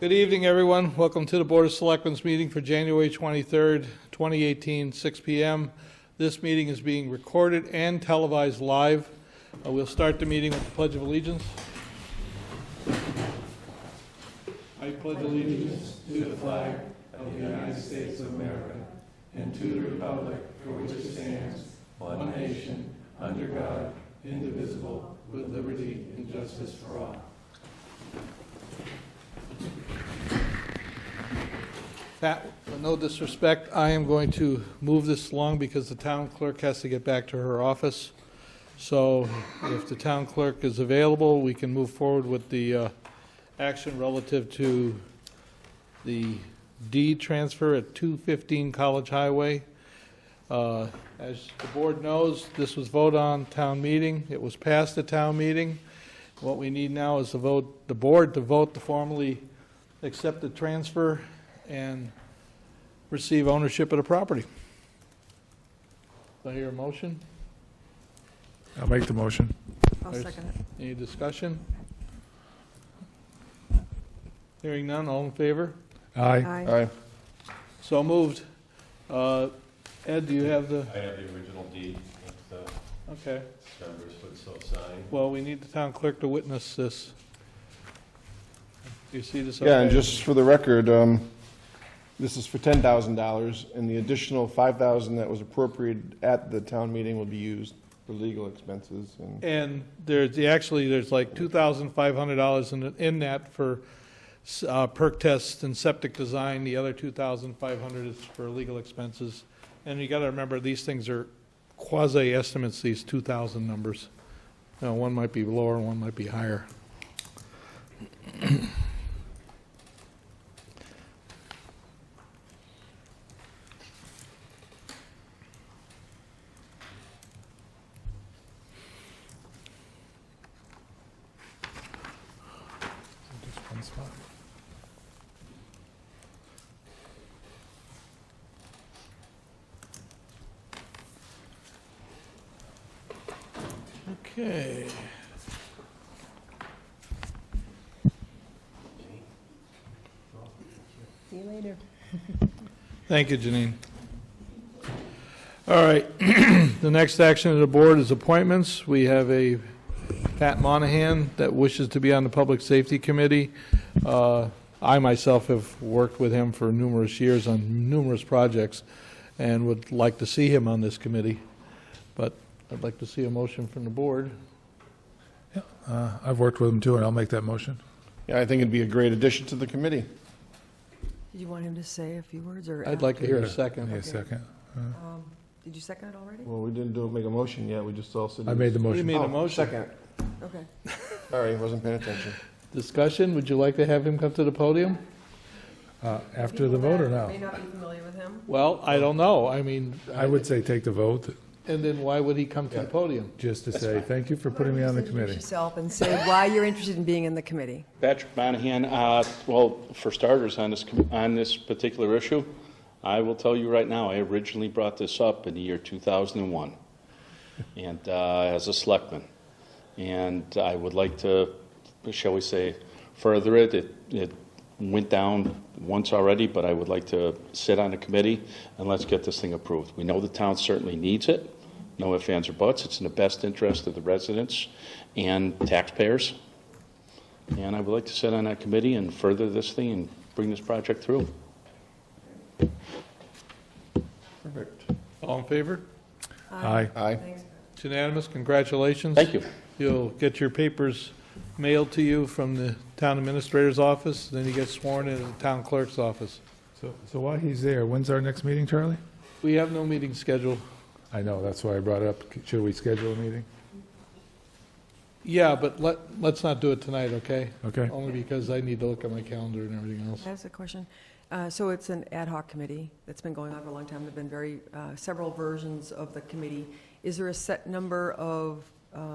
Good evening, everyone. Welcome to the Board of Selectmen's meeting for January 23rd, 2018, 6 p.m. This meeting is being recorded and televised live. We'll start the meeting with the Pledge of Allegiance. I pledge allegiance to the flag of the United States of America and to the republic for which it stands, one nation, under God, indivisible, with liberty and justice for all. Pat, with no disrespect, I am going to move this along because the town clerk has to get back to her office. So if the town clerk is available, we can move forward with the action relative to the deed transfer at 215 College Highway. As the board knows, this was voted on town meeting. It was passed at town meeting. What we need now is the board to vote to formally accept the transfer and receive ownership of the property. Do I hear a motion? I'll make the motion. I'll second it. Any discussion? Hearing none, all in favor? Aye. Aye. So moved. Ed, do you have the? I have the original deed with the Okay. members would so sign. Well, we need the town clerk to witness this. Do you see this? Yeah, and okay? just for the record, this is for $10,000, and the additional $5,000 that was appropriated at the town meeting will be used for legal expenses. And there's like $2,500 in that for perk tests and septic design. The other $2,500 is for legal expenses. And you got to remember, these things are quasi estimates. These 2,000 numbers. You know, one might be lower, one might be higher. Just one spot. Okay. See you later. Thank you, Janine. All right. The next action of the board is appointments. We have a Pat Monahan that wishes to be on the Public Safety Committee. I myself have worked with him for numerous years on numerous projects and would like to see him on this committee. But I'd like to see a motion from the board. Yeah, I've worked with him too, and I'll make that motion. Yeah, I think it'd be a great addition to the committee. Did you want him to say a few words, or? I'd like to hear a Need second. a second. Did you second it already? Well, we didn't make a motion yet, we just all said. I made the You motion. made a motion. Second. Okay. Sorry, wasn't paying attention. Discussion, would you like to have him come to the podium? After the vote or May now? not be familiar with him. Well, I don't know. I mean, I would say take the vote, and then why would he come to the podium? just to say, thank you for putting me on the Introduce committee. yourself and say why you're interested in being in the committee. Patrick Monahan, well, for starters, on this particular issue, I will tell you right now, I originally brought this up in the year 2001, and as a selectman. And I would like to, shall we say, further it. It went down once already, but I would like to sit on the committee and let's get this thing approved. We know the town certainly needs it. No ifs, ands, or buts. It's in the best interest of the residents and taxpayers. And I would like to sit on that committee and further this thing and bring this project through. Perfect. All in favor? Aye. Aye. Thanks. It's unanimous. Congratulations. Thank you. You'll get your papers mailed to you from the town administrator's office, then you get sworn in at the town clerk's office. So while he's there, when's our next meeting, Charlie? We have no meeting scheduled. I know, that's why I brought it up. Should we schedule a meeting? Yeah, but let's not do it tonight, okay? Okay. Only because I need to look at my calendar and everything else. That's a question. So it's an ad hoc committee that's been going on for a long time. There've been several versions of the committee. Is there a set number of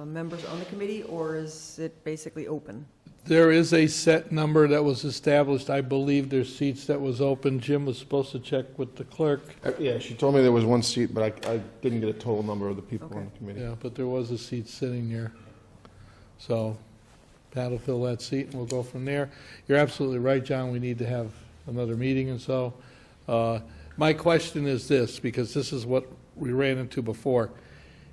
members on the committee, or is it basically open? There is a set number that was established. I believe there's seats that was open. Jim was supposed to check with the clerk. Yeah, she told me there was one seat, but I didn't get a total number of the people on the committee. Yeah, but there was a seat sitting there. So, Pat will fill that seat, and we'll go from there. You're absolutely right, John, we need to have another meeting and so. My question is this, because this is what we ran into before.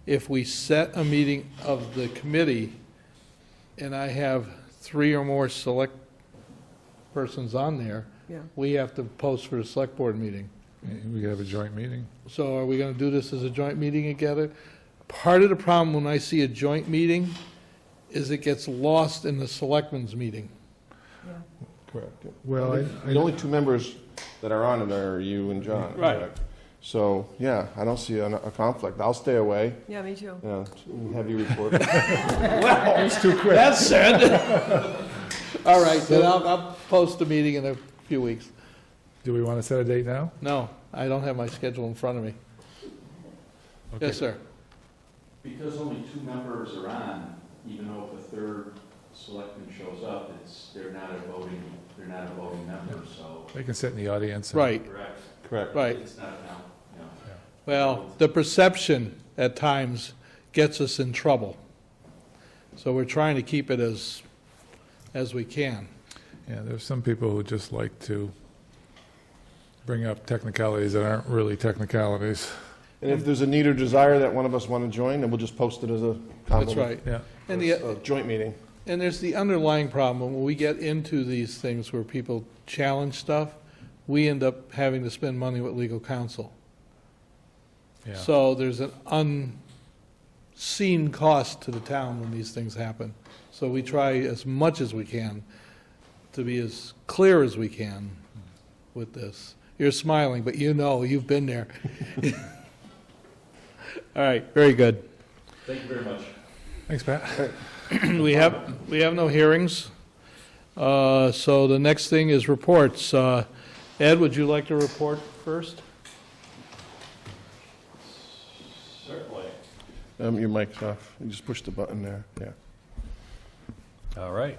If we set a meeting of the committee, and I have 3 or more select persons on there, Yeah. we have to post for the select board meeting. We could have a joint meeting. So are we going to do this as a joint meeting together? Part of the problem when I see a joint meeting is it gets lost in the selectmen's meeting. Yeah. Correct. Well, The only 2 members that are on it are you and John. Right. correct? So, yeah, I don't see a conflict. I'll stay away. Yeah, me too. Yeah, have you report. That's said. All right, then I'll post a meeting in a few weeks. do we want to set a date now? No, I don't have my schedule in front of me. Okay. Yes, sir. Because only 2 members are on, even though if a third selectman shows up, they're not a voting member, so. They can sit in the audience. Right, Correct. Correct. right. It's not now, you know. Well, the perception at times gets us in trouble. So we're trying to keep it as we can. Yeah, there's some people who just like to bring up technicalities that aren't really technicalities. And if there's a need or desire that one of us want to join, then we'll just post it as a That's right. Yeah. And a joint meeting. And there's the underlying problem, when we get into these things where people challenge stuff, we end up having to spend money with legal counsel. Yeah. So there's an unseen cost to the town when these things happen. So we try as much as we can to be as clear as we can with this. You're smiling, but you know, you've been there. All right, very good. Thank you very much. Thanks, Pat. We have no hearings, so the next thing is reports. Ed, would you like to report first? Certainly. Your mic's off. You just push the button there. Yeah. All right.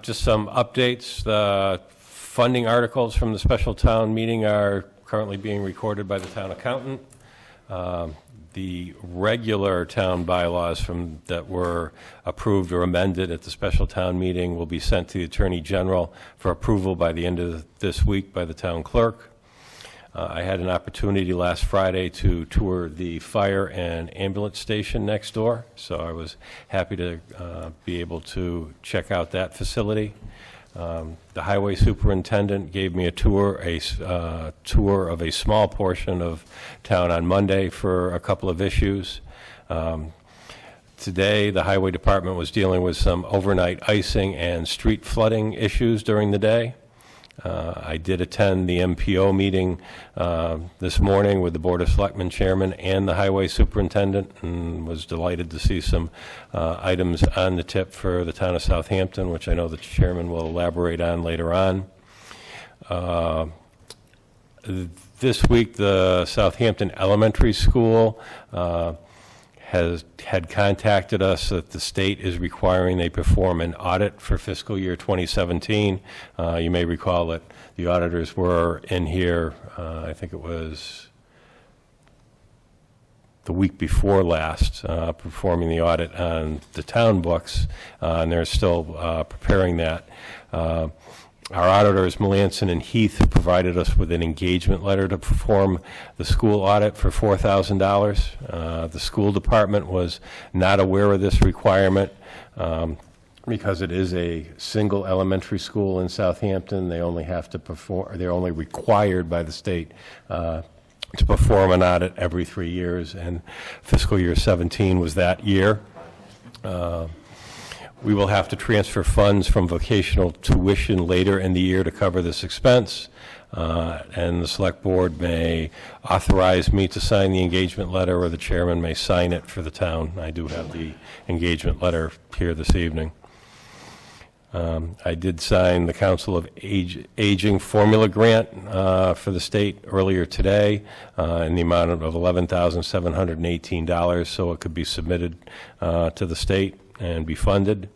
Just some updates. The funding articles from the special town meeting are currently being recorded by the town accountant. The regular town bylaws that were approved or amended at the special town meeting will be sent to the Attorney General for approval by the end of this week by the town clerk. I had an opportunity last Friday to tour the fire and ambulance station next door, so I was happy to be able to check out that facility. The highway superintendent gave me a tour of a small portion of town on Monday for a couple of issues. Today, the highway department was dealing with some overnight icing and street flooding issues during the day. I did attend the MPO meeting this morning with the Board of Selectmen chairman and the highway superintendent, and was delighted to see some items on the tip for the town of Southampton, which I know the chairman will elaborate on later on. This week, the Southampton Elementary School had contacted us that the state is requiring they perform an audit for fiscal year 2017. You may recall that the auditors were in here, I think it was the week before last, performing the audit on the town books, and they're still preparing that. Our auditors, Melanson and Heath, provided us with an engagement letter to perform the school audit for $4,000. The school department was not aware of this requirement because it is a single elementary school in Southampton. They only have to perform, they're only required by the state to perform an audit every 3 years, and fiscal year 17 was that year. We will have to transfer funds from vocational tuition later in the year to cover this expense, and the select board may authorize me to sign the engagement letter, or the chairman may sign it for the town. I do have the engagement letter here this evening. I did sign the Council of Aging formula grant for the state earlier today in the amount of $11,718, so it could be submitted to the state and be funded.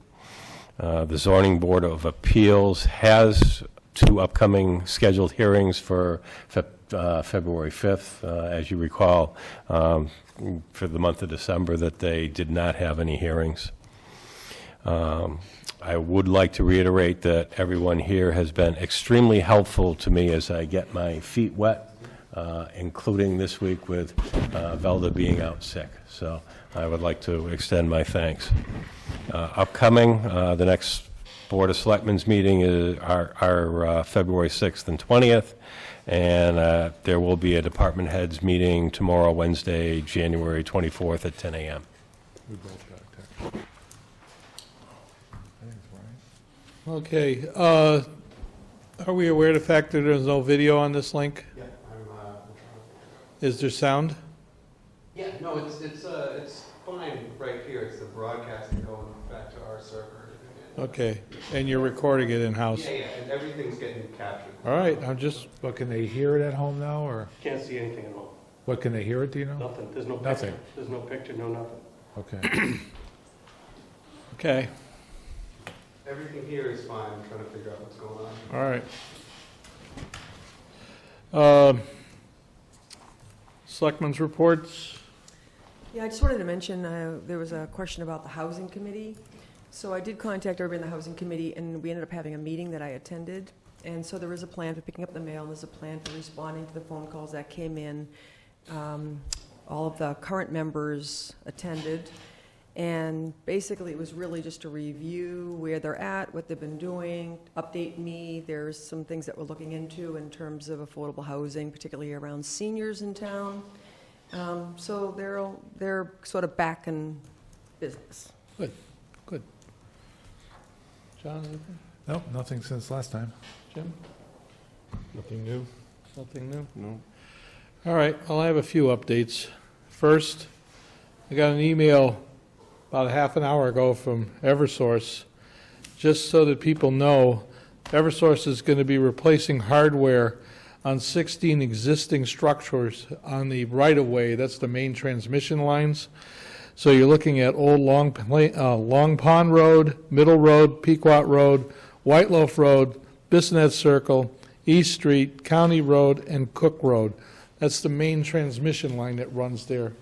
The Zoning Board of Appeals has 2 upcoming scheduled hearings for February 5th. As you recall, for the month of December, that they did not have any hearings. I would like to reiterate that everyone here has been extremely helpful to me as I get my feet wet, including this week with Velda being out sick. So I would like to extend my thanks. Upcoming, the next Board of Selectmen's meeting is our February 6th and 20th, and there will be a department heads meeting tomorrow, Wednesday, January 24th at 10 a.m. We both got a text. I think it's Ryan. Okay, are we aware of the fact that there's no video on this link? Yeah, I'm Is there sound? yeah, no, it's fine right here. It's the broadcasting going back to our server. Okay, and you're recording it in-house? Yeah, and everything's getting captured. All right, I'm just, But can they hear it at home now, or Can't see anything at all. what, can they hear it, do you know? Nothing. There's no Nothing. picture. There's no picture, no nothing. Okay. okay, Everything here is fine. I'm trying to figure out what's going on. all right. Selectmen's reports? Yeah, I just wanted to mention, there was a question about the Housing Committee. So I did contact everybody in the Housing Committee, and we ended up having a meeting that I attended. And so there is a plan for picking up the mail, and there's a plan for responding to the phone calls that came in. All of the current members attended. And basically, it was really just to review where they're at, what they've been doing, update me. There's some things that we're looking into in terms of affordable housing, particularly around seniors in town. So they're sort of back in business. Good, good. John, anything? Nope, nothing since last time. Jim? Nothing new? Nothing new? No. All right, well, I have a few updates. First, I got an email about a half an hour ago from Eversource, just so that people know, Eversource is going to be replacing hardware on 16 existing structures on the right-of-way. That's the main transmission lines. So you're looking at Old Long Pond Road, Middle Road, Pequot Road, White Loaf Road, Bissonnet Circle, East Street, County Road, and Cook Road. That's the main transmission line that runs there.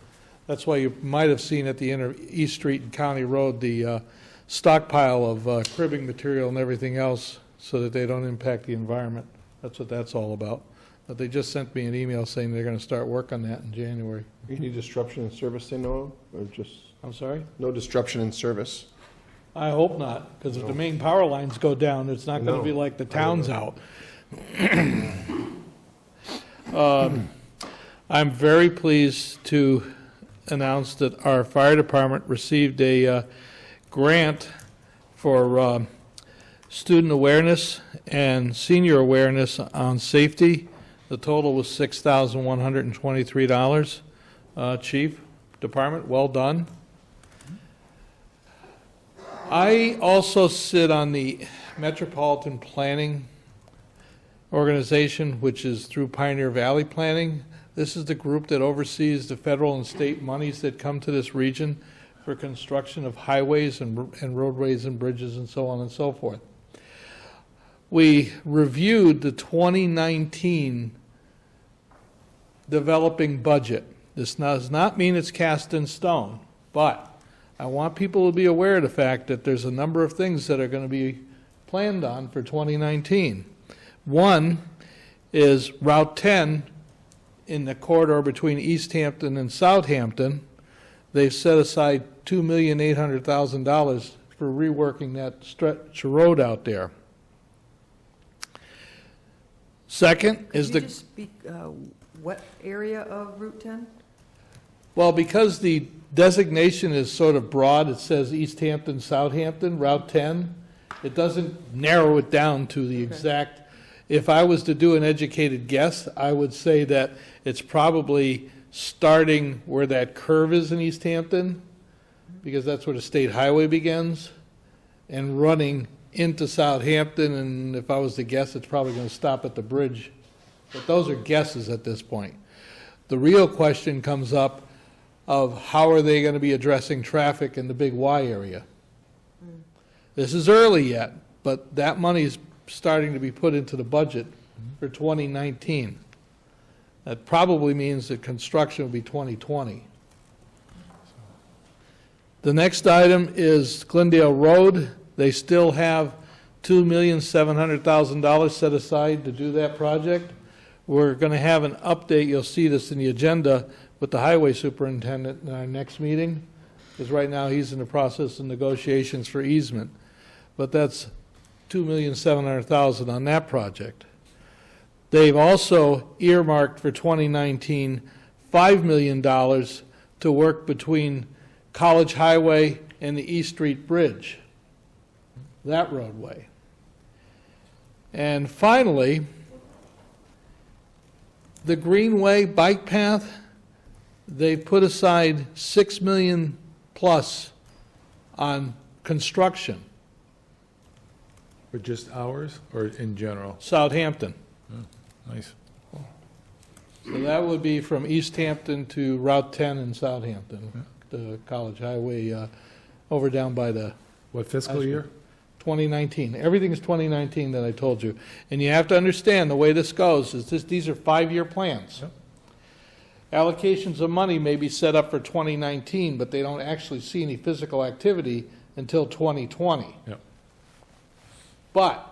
That's why you might have seen at the end of East Street and County Road the stockpile of cribbing material and everything else so that they don't impact the environment. That's what that's all about. But they just sent me an email saying they're going to start work on that in January. Any disruption in service they know of, or just I'm sorry? no disruption in service? I hope not, because if the main power lines go down, it's not going to be No. like the town's out. I'm very pleased to announce that our fire department received a grant for student awareness and senior awareness on safety. The total was $6,123. Chief, department, well done. I also sit on the Metropolitan Planning Organization, which is through Pioneer Valley Planning. This is the group that oversees the federal and state monies that come to this region for construction of highways and roadways and bridges and so on and so forth. We reviewed the 2019 developing budget. This does not mean it's cast in stone, but I want people to be aware of the fact that there's a number of things that are going to be planned on for 2019. One is Route 10 in the corridor between Easthampton and Southampton. They've set aside $2,800,000 for reworking that stretch of road out there. Second is Could the... you just speak, what area of Route 10? Well, because the designation is sort of broad, it says Easthampton, Southampton, Route 10, it doesn't narrow it down to the exact. If I was to do an educated guess, I would say that it's probably starting where that curve is in Easthampton, because that's where the state highway begins, and running into Southampton, and if I was to guess, it's probably going to stop at the bridge. But those are guesses at this point. The real question comes up of how are they going to be addressing traffic in the Big Y area. This is early yet, but that money is starting to be put into the budget for 2019. That probably means that construction will be 2020. The next item is Glendale Road. They still have $2,700,000 set aside to do that project. We're going to have an update, you'll see this in the agenda, with the highway superintendent in our next meeting, because right now he's in the process of negotiations for easement. But that's $2,700,000 on that project. They've also earmarked for 2019 $5 million to work between College Highway and the East Street Bridge, that roadway. And finally, the Greenway bike path, they've put aside $6 million plus on construction. For just ours or in general? Southampton. Nice. So that would be from Easthampton to Route 10 in Southampton, the College Highway, over down by the What fiscal year? 2019. Everything's 2019 that I told you. And you have to understand, the way this goes is these are 5-year plans. Yep. Allocations of money may be set up for 2019, but they don't actually see any physical activity until 2020. Yep. But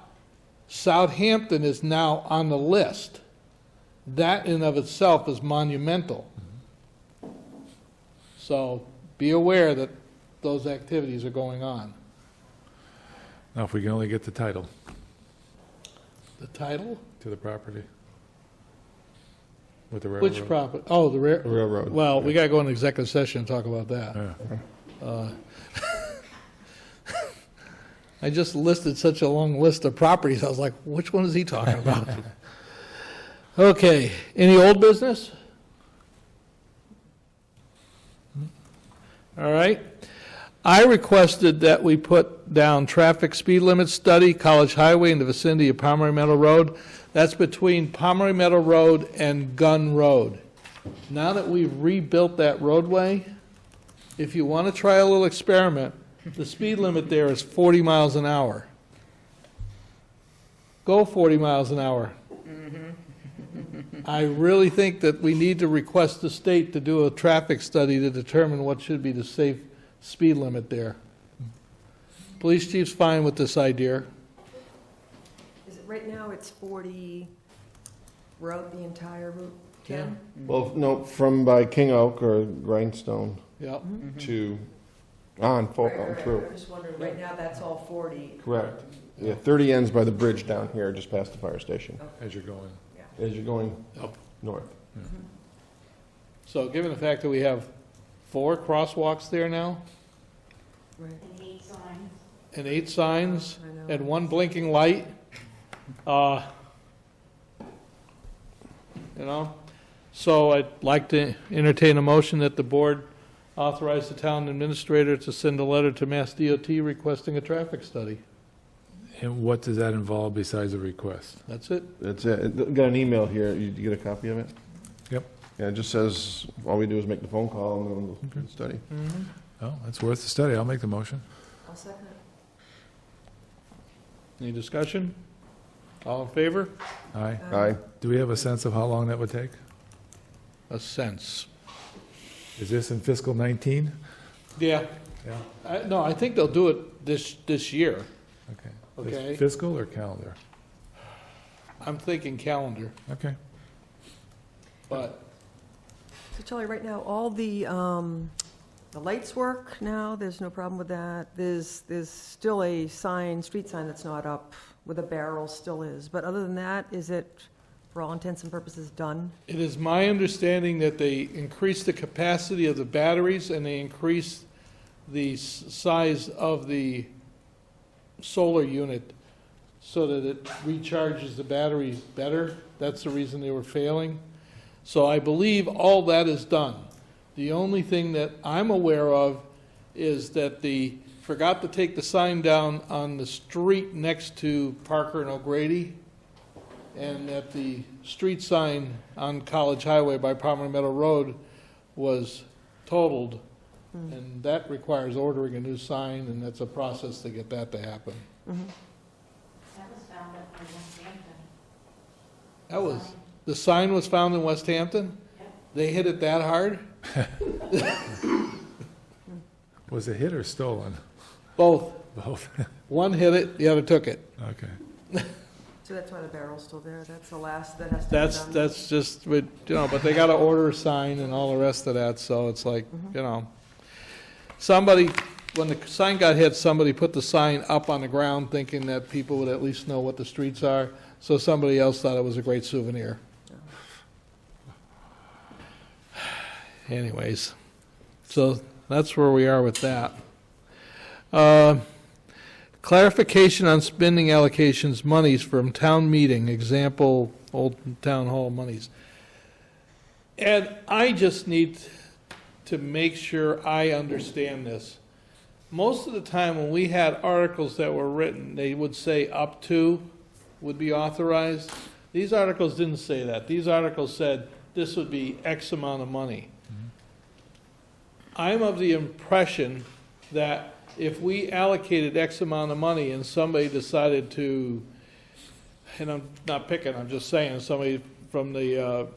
Southampton is now on the list. That in of itself is monumental. So be aware that those activities are going on. Now, if we can only get the title The title? to the property. With the railroad. Which property? Oh, the Railroad. Well, we got to go into executive session and talk about that. Yeah. I just listed such a long list of properties, I was like, which one is he talking about? Okay, any old business? All right. I requested that we put down traffic speed limit study, College Highway in the vicinity of Pomeroy Meadow Road. That's between Pomeroy Meadow Road and Gunn Road. Now that we've rebuilt that roadway, if you want to try a little experiment, the speed limit there is 40 miles an hour. Go 40 miles an hour. I really think that we need to request the state to do a traffic study to determine what should be the safe speed limit there. Police chief's fine with this idea. Is it, right now it's 40 road, the entire Route 10? Well, no, from by King Oak or Grindstone Yep. to on through. I'm just wondering, right now that's all 40. Correct. Yeah, 30 ends by the bridge down here, just past the fire station, As you're going. as you're going Up. north. So given the fact that we have 4 crosswalks there now, Right. and 8 signs, I know. and 1 blinking light, you know, so I'd like to entertain a motion that the board authorize the town administrator to send a letter to Mass DOT requesting a traffic study. And what does that involve besides a request? That's it. That's it. Got an email here. You get a copy of it? Yep. Yeah, it just says, all we do is make the phone call and then we'll do the study. Oh, that's worth the study. I'll make the motion. I'll second it. Any discussion? All in favor? Aye. Aye. Do we have a sense of how long that would take? A sense. Is this in fiscal 19? Yeah. Yeah. No, I think they'll do it this year. Okay. Okay. Is fiscal or calendar? I'm thinking calendar, Okay. but So Charlie, right now, all the lights work now, there's no problem with that. There's still a sign, street sign that's not up, with a barrel still is. But other than that, is it, for all intents and purposes, done? it is my understanding that they increased the capacity of the batteries and they increased the size of the solar unit so that it recharges the batteries better. That's the reason they were failing. So I believe all that is done. The only thing that I'm aware of is that they forgot to take the sign down on the street next to Parker and O'Grady, and that the street sign on College Highway by Pomeroy Meadow Road was totaled, and that requires ordering a new sign, and that's a process to get that to happen. That was found up in Easthampton. That was, the sign was found in West Hampton? Yep. They hit it that hard? Was it hit or stolen? Both. Both. One hit it, the other took it. Okay. So that's why the barrel's still there. That's the last that has to be done. That's just, but they got to order a sign and all the rest of that, so it's like, somebody, when the sign got hit, somebody put the sign up on the ground thinking that people would at least know what the streets are, so somebody else thought it was a great souvenir. Anyways, so that's where we are with that. Clarification on spending allocations monies from town meeting, example, old town hall monies. And I just need to make sure I understand this. Most of the time when we had articles that were written, they would say up to would be authorized. These articles didn't say that. These articles said this would be X amount of money. I'm of the impression that if we allocated X amount of money and somebody decided to, and I'm not picking, I'm just saying, somebody from the,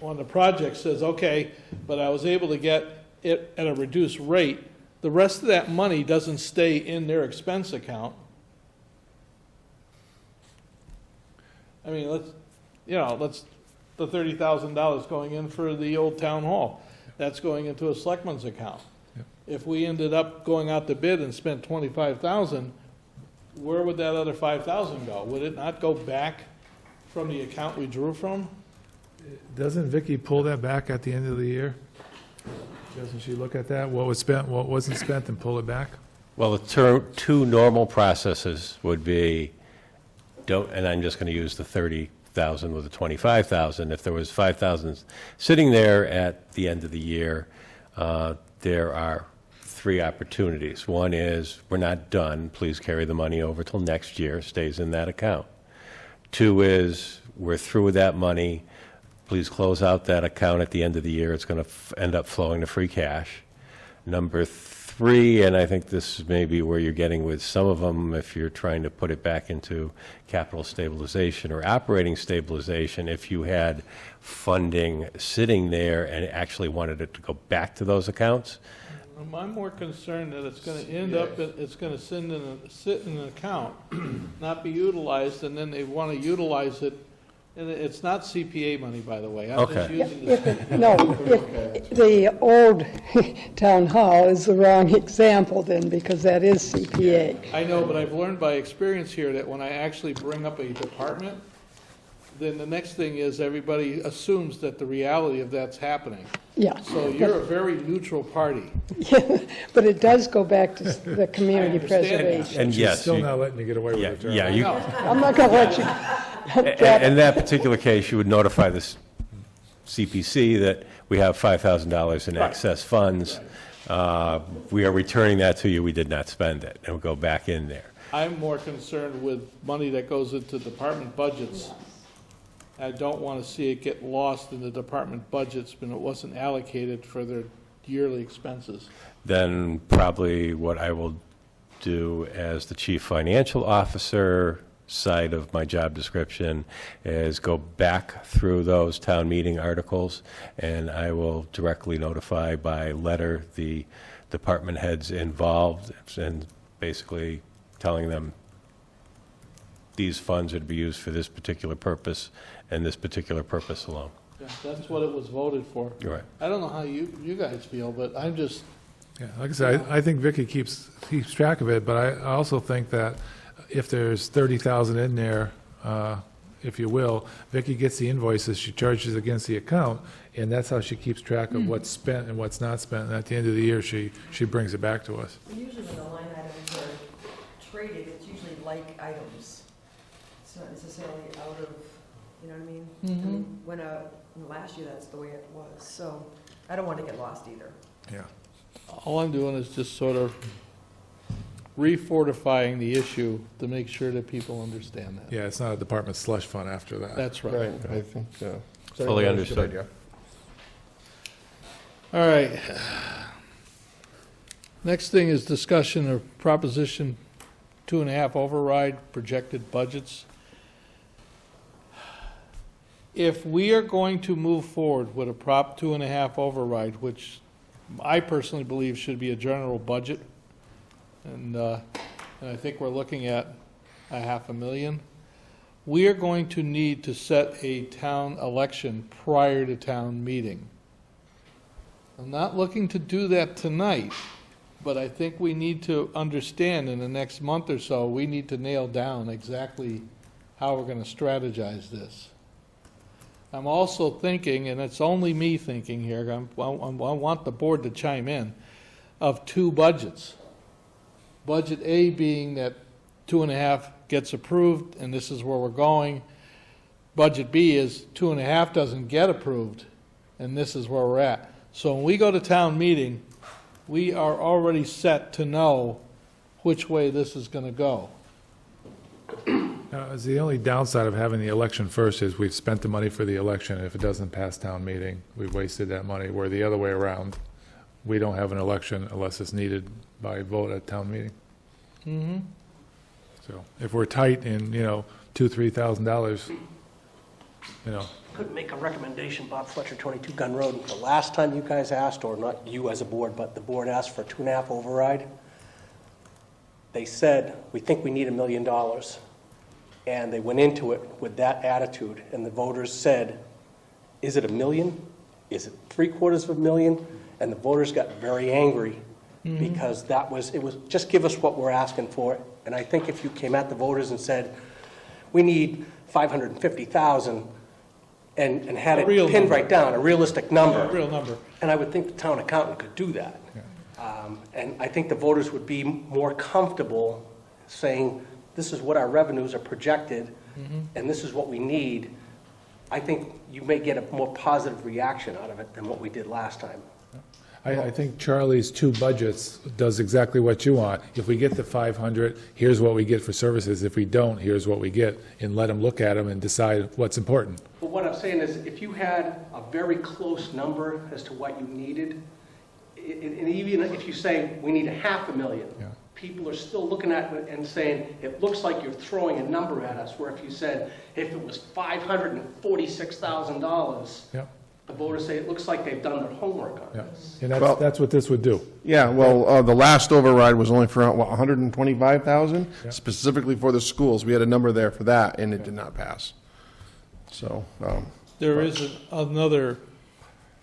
on the project says, okay, but I was able to get it at a reduced rate, the rest of that money doesn't stay in their expense account. I mean, let's the $30,000 going in for the old town hall. That's going into a selectman's account. If we ended up going out to bid and spent $25,000, where would that other $5,000 go? Would it not go back from the account we drew from? Doesn't Vicky pull that back at the end of the year? Doesn't she look at that, what was spent, what wasn't spent, and pull it back? Well, the two normal processes would be, and I'm just going to use the 30,000 with the 25,000. If there was 5,000 sitting there at the end of the year, there are three opportunities. One is, we're not done, please carry the money over till next year, stays in that account. Two is, we're through with that money, please close out that account at the end of the year, it's going to end up flowing to free cash. Number three, and I think this is maybe where you're getting with some of them, if you're trying to put it back into capital stabilization or operating stabilization, if you had funding sitting there and actually wanted it to go back to those accounts. I'm more concerned that it's going to end up, it's going to sit in an account, not be utilized, and then they want to utilize it. And it's not CPA money, by the way. I'm just using this. The old town hall is the wrong example then, because that is CPA. I know, but I've learned by experience here that when I actually bring up a department, then the next thing is everybody assumes that the reality of that's happening. Yeah. So you're a very neutral party. Yeah, but it does go back to the community I understand that. preservation. And She's yes, still not letting you get away with yeah, it, Charlie. yeah, you, No. I'm not going to let you. in that particular case, you would notify the CPC that we have $5,000 in excess funds. We are returning that to you, we did not spend it, and we'll go back in there. I'm more concerned with money that goes into department budgets. I don't want to see it get lost in the department budgets when it wasn't allocated for their yearly expenses. Then probably what I will do as the chief financial officer side of my job description is go back through those town meeting articles, and I will directly notify by letter the department heads involved, and basically telling them these funds are to be used for this particular purpose and this particular purpose alone. Yeah, that's what it was voted for. You're right. I don't know how you guys feel, but I'm just, Yeah, like I said, I think Vicky keeps track of it, but I also think that if there's 30,000 in there, if you will, Vicky gets the invoices, she charges against the account, and that's how she keeps track of what's spent and what's not spent, and at the end of the year, she brings it back to us. Usually when the line items are traded, it's usually like items. It's not necessarily out of, you know what I mean? I mean, when last year, that's the way it was, so I don't want to get lost either. Yeah. all I'm doing is just sort of refortifying the issue to make sure that people understand that. Yeah, it's not a department slush fund after that. That's right. Right, I think, Fully good understood. idea. All right. Next thing is discussion of Proposition 2.5 override projected budgets. If we are going to move forward with a Prop 2.5 override, which I personally believe should be a general budget. And I think we're looking at $500,000. We are going to need to set a town election prior to town meeting. I'm not looking to do that tonight, but I think we need to understand in the next month or so, we need to nail down exactly how we're going to strategize this. I'm also thinking, and it's only me thinking here, I want the board to chime in, of two budgets. Budget A being that 2.5 gets approved, and this is where we're going. Budget B is 2.5 doesn't get approved, and this is where we're at. So when we go to town meeting, we are already set to know which way this is going to go. The only downside of having the election first is we've spent the money for the election. If it doesn't pass town meeting, we've wasted that money, where the other way around, we don't have an election unless it's needed by vote at town meeting. Mm-hmm. So if we're tight in, $2,000-3,000, Could make a recommendation, Bob Fletcher, 22 Gun Road. The last time you guys asked, or not you as a board, but the board asked for a 2.5 override, they said, we think we need $1 million. And they went into it with that attitude, and the voters said, is it $1 million? Is it $750,000? And the voters got very angry because it was just give us what we're asking for. And I think if you came at the voters and said, we need $550,000 and had it real pinned number. right down, a realistic number. A real number. And I would think the town accountant could do that. And I think the voters would be more comfortable saying, this is what our revenues are projected, and this is what we need. I think you may get a more positive reaction out of it than what we did last time. I think Charlie's two budgets does exactly what you want. If we get the 500, here's what we get for services. If we don't, here's what we get, and let them look at them and decide what's important. But what I'm saying is, if you had a very close number as to what you needed, and even if you say, we need $500,000, Yeah. people are still looking at it and saying, it looks like you're throwing a number at us, where if you said, if it was $546,000, Yep. the voters say, it looks like they've done their homework on Yeah. this. And Well- that's what this would do. Yeah, well, the last override was only for, 125,000? Yeah. Specifically for the schools. We had a number there for that, and it did not pass. So, There is another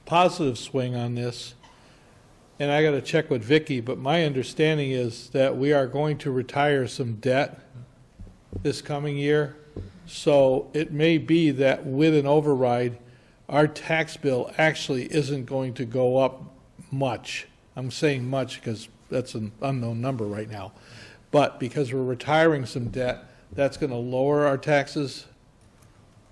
positive swing on this, and I got to check with Vicky, but my understanding is that we are going to retire some debt this coming year. So it may be that with an override, our tax bill actually isn't going to go up much. I'm saying much because that's an unknown number right now. But because we're retiring some debt, that's going to lower our taxes.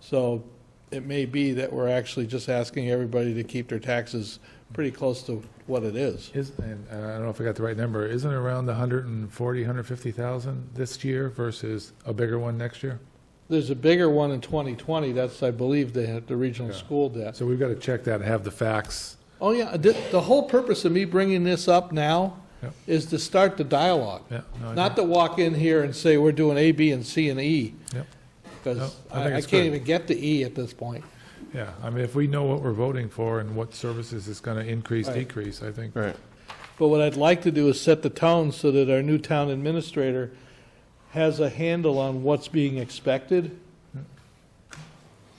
So it may be that we're actually just asking everybody to keep their taxes pretty close to what it is. And I don't know if I got the right number, isn't it around 140, 150,000 this year versus a bigger one next year? There's a bigger one in 2020, that's, I believe, the regional Yeah. school debt. So we've got to check that and have the facts. Oh, yeah, the whole purpose of me bringing this up now Yep. is to start the dialogue. Yeah, no, I Not to walk in here and say, we're doing A, B, and C, and E, Yep. because No, I think I it's can't good. even get to E at this point. Yeah, I mean, if we know what we're voting for and what services it's going to increase, Right. decrease, I think. right. But what I'd like to do is set the tone so that our new town administrator has a handle on what's being expected,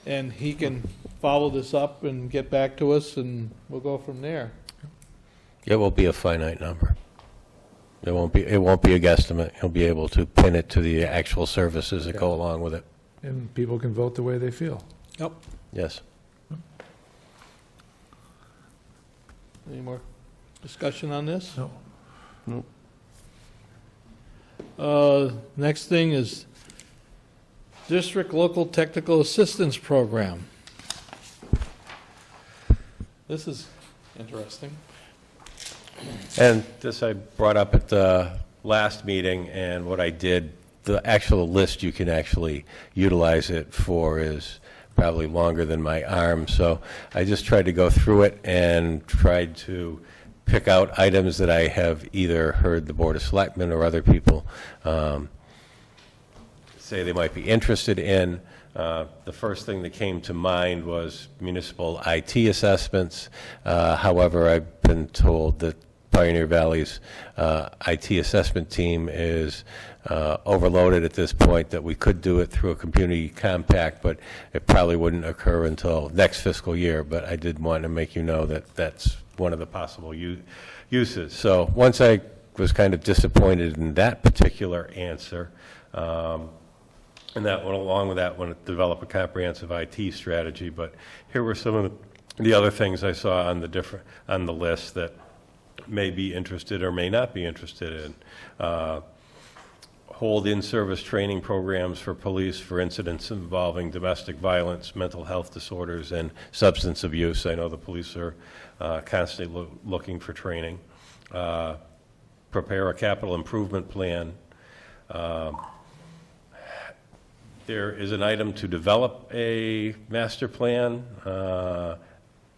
and he can follow this up and get back to us, and we'll go from there. It will be a finite number. It won't be a guesstimate. You'll be able to pin it to the actual services that go along with it. And people can vote the way they feel. Yep. Yes. Any more discussion on this? No. Next thing is District Local Technical Assistance Program. This is interesting. And this I brought up at the last meeting, and what I did, the actual list you can actually utilize it for is probably longer than my arm, so I just tried to go through it and tried to pick out items that I have either heard the Board of Selectmen or other people say they might be interested in. The first thing that came to mind was municipal IT assessments. However, I've been told that Pioneer Valley's IT assessment team is overloaded at this point, that we could do it through a community compact, but it probably wouldn't occur until next fiscal year. But I did want to make you know that that's one of the possible uses. So once I was kind of disappointed in that particular answer, and that went along with that, want to develop a comprehensive IT strategy. But here were some of the other things I saw on the list that may be interested or may not be interested in. Hold in-service training programs for police for incidents involving domestic violence, mental health disorders, and substance abuse. I know the police are constantly looking for training. Prepare a capital improvement plan. There is an item to develop a master plan.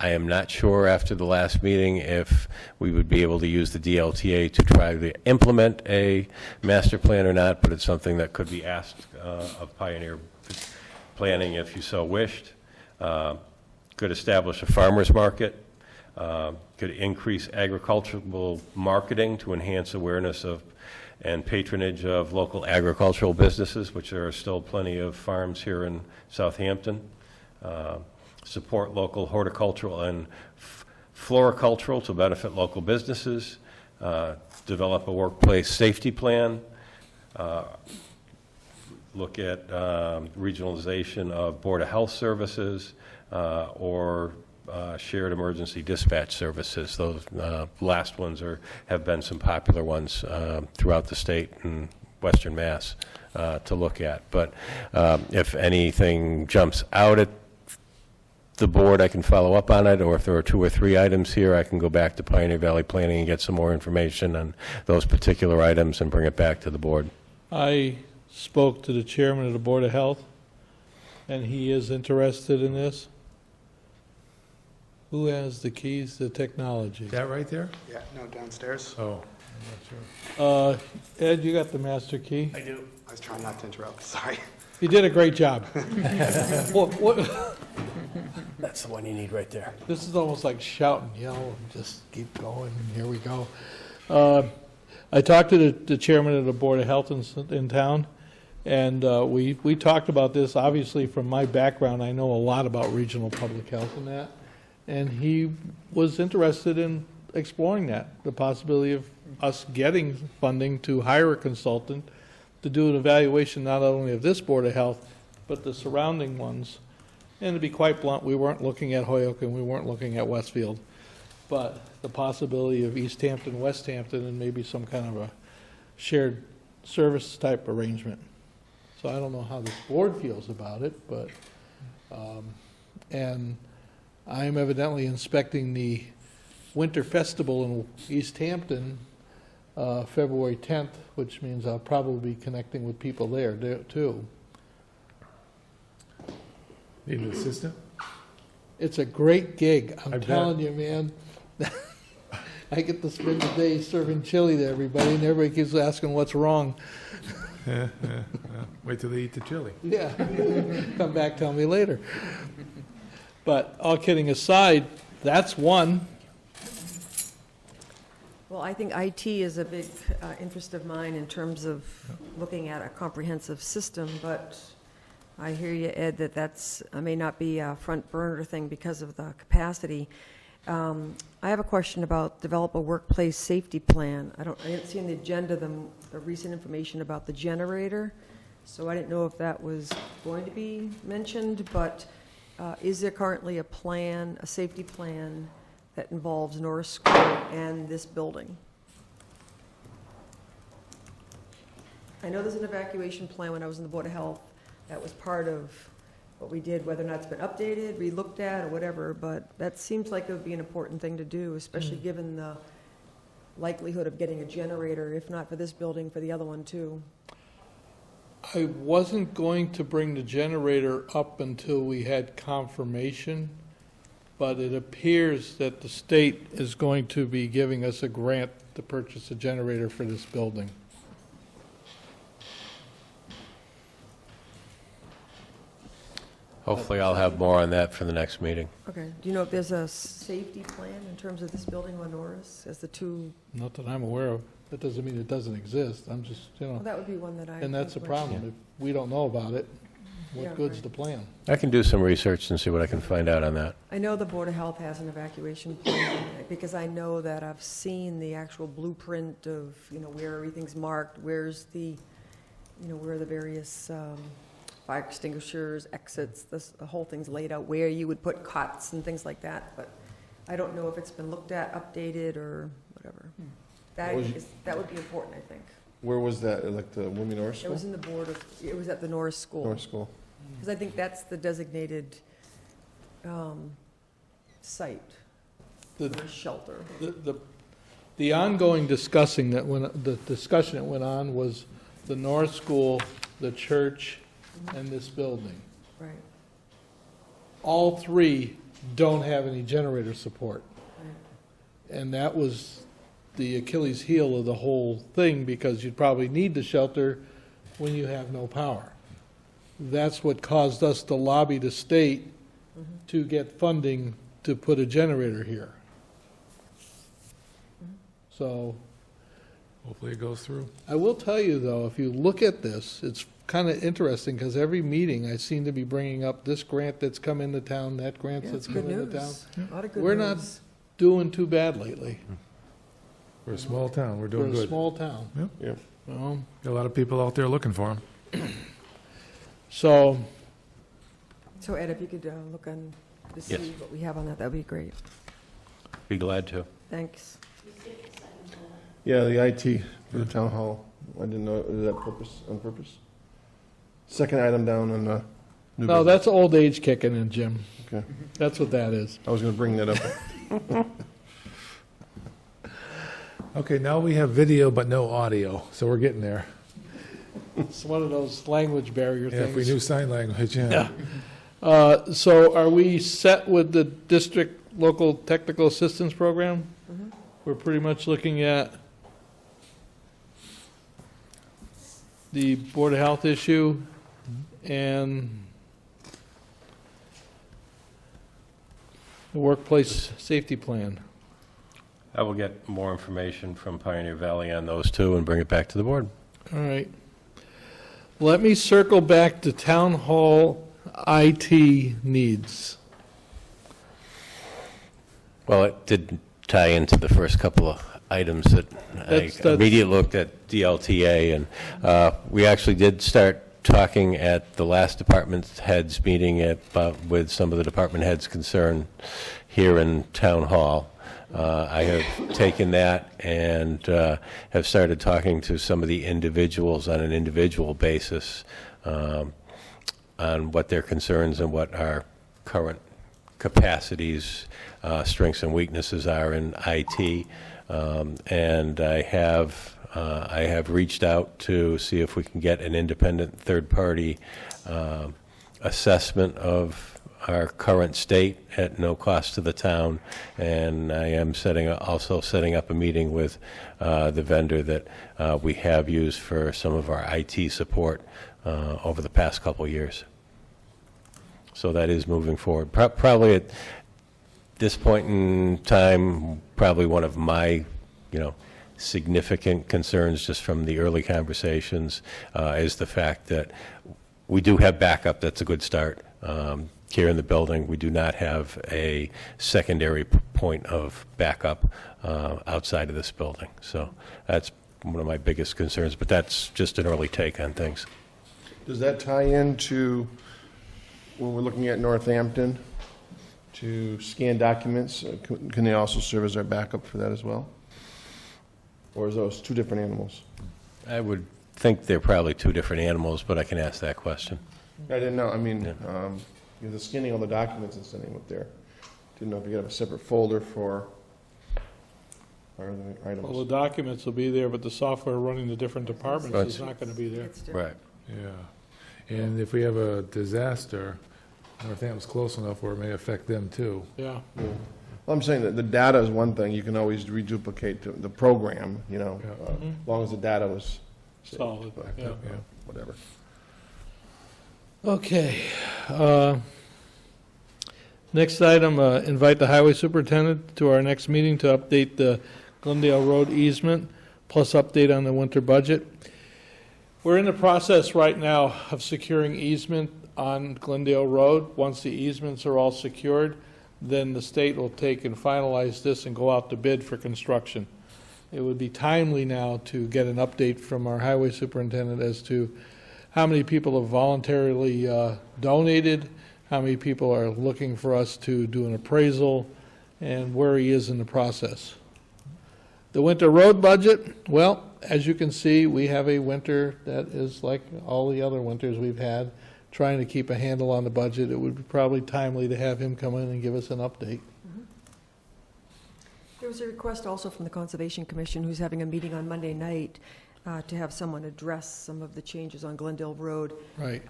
I am not sure after the last meeting if we would be able to use the DLTA to try to implement a master plan or not, but it's something that could be asked of Pioneer Planning if you so wished. Could establish a farmer's market. Could increase agricultural marketing to enhance awareness of and patronage of local agricultural businesses, which there are still plenty of farms here in Southampton. Support local horticultural and floricultural to benefit local businesses. Develop a workplace safety plan. Look at regionalization of Board of Health services or shared emergency dispatch services. Those last ones have been some popular ones throughout the state and Western Mass to look at. But if anything jumps out at the board, I can follow up on it, or if there are 2 or 3 items here, I can go back to Pioneer Valley Planning and get some more information on those particular items and bring it back to the board. I spoke to the chairman of the Board of Health, and he is interested in this. Who has the keys to technology? Is that right there? Yeah, no, downstairs. Oh, I'm not sure. Ed, you got the master key? I do. I was trying not to interrupt, sorry. You did a great job. That's the one you need right there. This is almost like shouting, just keep going, here we go. I talked to the chairman of the Board of Health in town, and we talked about this. Obviously, from my background, I know a lot about regional public health and that, and he was interested in exploring that, the possibility of us getting funding to hire a consultant to do an evaluation not only of this Board of Health, but the surrounding ones. And to be quite blunt, we weren't looking at Holyoke and we weren't looking at Westfield, but the possibility of Easthampton, Westhampton, and maybe some kind of a shared service type arrangement. So I don't know how this board feels about it, but, and I'm evidently inspecting the Winter Festival in Easthampton February 10th, which means I'll probably be connecting with people there too. Need an assistant? It's a great gig, I I'm bet. telling you, man. I get to spend the day serving chili to everybody, and everybody keeps asking what's wrong. Wait till they eat the chili. Yeah, come back, tell me later. But all kidding aside, that's one. Well, I think IT is a big interest of mine in terms of looking at a comprehensive system, but I hear you, Ed, that may not be a front burner thing because of the capacity. I have a question about develop a workplace safety plan. I didn't see in the agenda the recent information about the generator, so I didn't know if that was going to be mentioned, but is there currently a plan, a safety plan that involves Norris School and this building? I know there's an evacuation plan when I was in the Board of Health. That was part of what we did, whether or not it's been updated, re-looked at, or whatever, but that seems like it would be an important thing to do, especially given the likelihood of getting a generator, if not for this building, for the other one too. I wasn't going to bring the generator up until we had confirmation, but it appears that the state is going to be giving us a grant to purchase a generator for this building. Hopefully I'll have more on that for the next meeting. Okay. Do you know if there's a safety plan in terms of this building on Norris as the two? Not that I'm aware of. That doesn't mean it doesn't exist. I'm just, Well, that would be one that I. and that's the would- problem. If we don't know about it, Yeah, what good's right. the plan? I can do some research and see what I can find out on that. I know the Board of Health has an evacuation plan, because I know that I've seen the actual blueprint of, where everything's marked, where's the, where the various fire extinguishers, exits, the whole thing's laid out, where you would put cots and things like that, but I don't know if it's been looked at, updated, or whatever. That would be important, I think. Where was that, like the Women North It School? was in the it was at the Norris School. North School. Because I think that's the designated site The- for a shelter. The ongoing discussing the discussion that went on was the North School, the church, and this building. Right, All three don't have any generator support. right. And that was the Achilles heel of the whole thing, because you'd probably need the shelter when you have no power. That's what caused us to lobby the state to get funding to put a generator here. So Hopefully it goes through. I will tell you, though, if you look at this, it's kind of interesting, because every meeting I seem to be bringing up this grant that's come into town, that grant Yeah, that's it's come good into town. news. A lot of good We're not news. doing too bad lately. We're a small town, we're We're doing a good. small town. Yeah. Well, Got a lot of people out there looking for them. so, So Ed, if you could look on, to see Yes. what we have on that, that'd be great. Be glad to. Thanks. Yeah, the IT for the town hall. I didn't know, is that on purpose? Second item down on the new no, business. that's old age kicking in, Jim. Okay. That's what that is. I was gonna bring that up. Okay, now we have video but no audio, so we're getting there. It's one of those language barrier Yeah, if we things. knew sign language, yeah. So are we set with the district local technical assistance program? We're pretty much looking at the Board of Health issue and the workplace safety plan. I will get more information from Pioneer Valley on those two and bring it back to the board. All right. Let me circle back to town hall IT needs. Well, it did tie into the first couple of items that That's- I immediately looked at DLTA, and we actually did start talking at the last department heads meeting with some of the department heads concerned here in Town Hall. I have taken that and have started talking to some of the individuals on an individual basis on what their concerns and what our current capacities, strengths and weaknesses are in IT. And I have reached out to see if we can get an independent third-party assessment of our current state at no cost to the town, and I am also setting up a meeting with the vendor that we have used for some of our IT support over the past couple years. So that is moving forward. Probably at this point in time, probably one of my, significant concerns just from the early conversations is the fact that we do have backup. That's a good start. Here in the building, we do not have a secondary point of backup outside of this building. So that's one of my biggest concerns, but that's just an early take on things. Does that tie into when we're looking at Northampton to scan documents? Can they also serve as our backup for that as well? Or is those two different animals? I would think they're probably two different animals, but I can ask that question. I didn't know. I mean, the scanning all the documents and sending them up there. Didn't know if you have a separate folder for our other items. Well, the documents will be there, but the software running the different departments is not going to be there. It's different. Right. Yeah. And if we have a disaster, Northampton's close enough where it may affect them too. Yeah. Well, I'm saying that the data is one thing. You can always reduplicate the program, as long as the data was Solid, But, yeah. Yeah. whatever. Okay. Next item, invite the highway superintendent to our next meeting to update the Glendale Road easement, plus update on the winter budget. We're in the process right now of securing easement on Glendale Road. Once the easements are all secured, then the state will take and finalize this and go out to bid for construction. It would be timely now to get an update from our highway superintendent as to how many people have voluntarily donated, how many people are looking for us to do an appraisal, and where he is in the process. The winter road budget, well, as you can see, we have a winter that is like all the other winters we've had, trying to keep a handle on the budget. It would be probably timely to have him come in and give us an update. There was a request also from the Conservation Commission, who's having a meeting on Monday night, to have someone address some of the changes on Glendale Road. Right.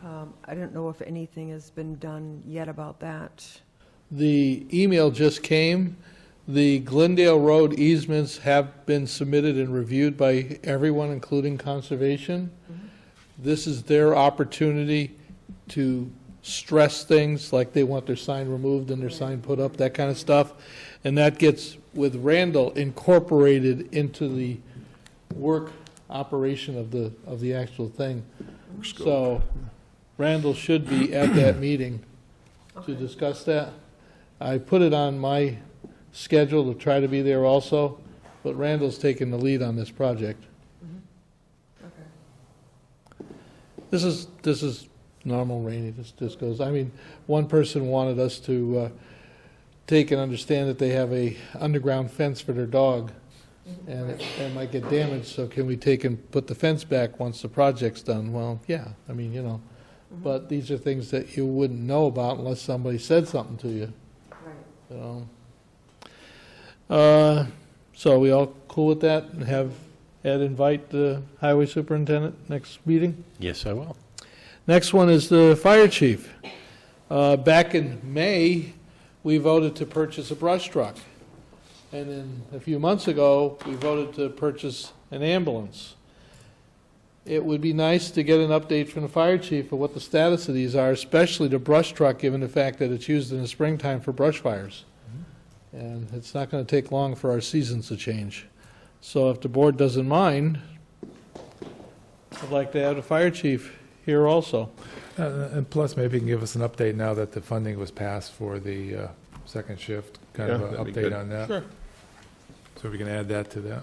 I don't know if anything has been done yet about that. The email just came. The Glendale Road easements have been submitted and reviewed by everyone, including Conservation. This is their opportunity to stress things, like they want their sign removed and their sign put up, that kind of stuff. And that gets, with Randall, incorporated into the work operation of the actual thing. So Randall should be at that meeting to discuss that. I put it on my schedule to try to be there also, but Randall's taking the lead on this project. Okay. This is normal, Rainey. This goes. I mean, one person wanted us to take and understand that they have a underground fence for their dog, and it might get damaged. So can we take and put the fence back once the project's done? Well, yeah. I mean, you know, but these are things that you wouldn't know about unless somebody said something to you. Right. So we all cool with that? And have Ed invite the highway superintendent next meeting? Yes, I will. Next one is the fire chief. Back in May, we voted to purchase a brush truck. And then a few months ago, we voted to purchase an ambulance. It would be nice to get an update from the fire chief of what the status of these are, especially the brush truck, given the fact that it's used in the springtime for brush fires. And it's not going to take long for our seasons to change. So if the board doesn't mind, I'd like to have the fire chief here also. And plus, maybe you can give us an update now that the funding was passed for the second shift, kind of Yeah, an that'd be good. update on that. Sure. So we can add that to that.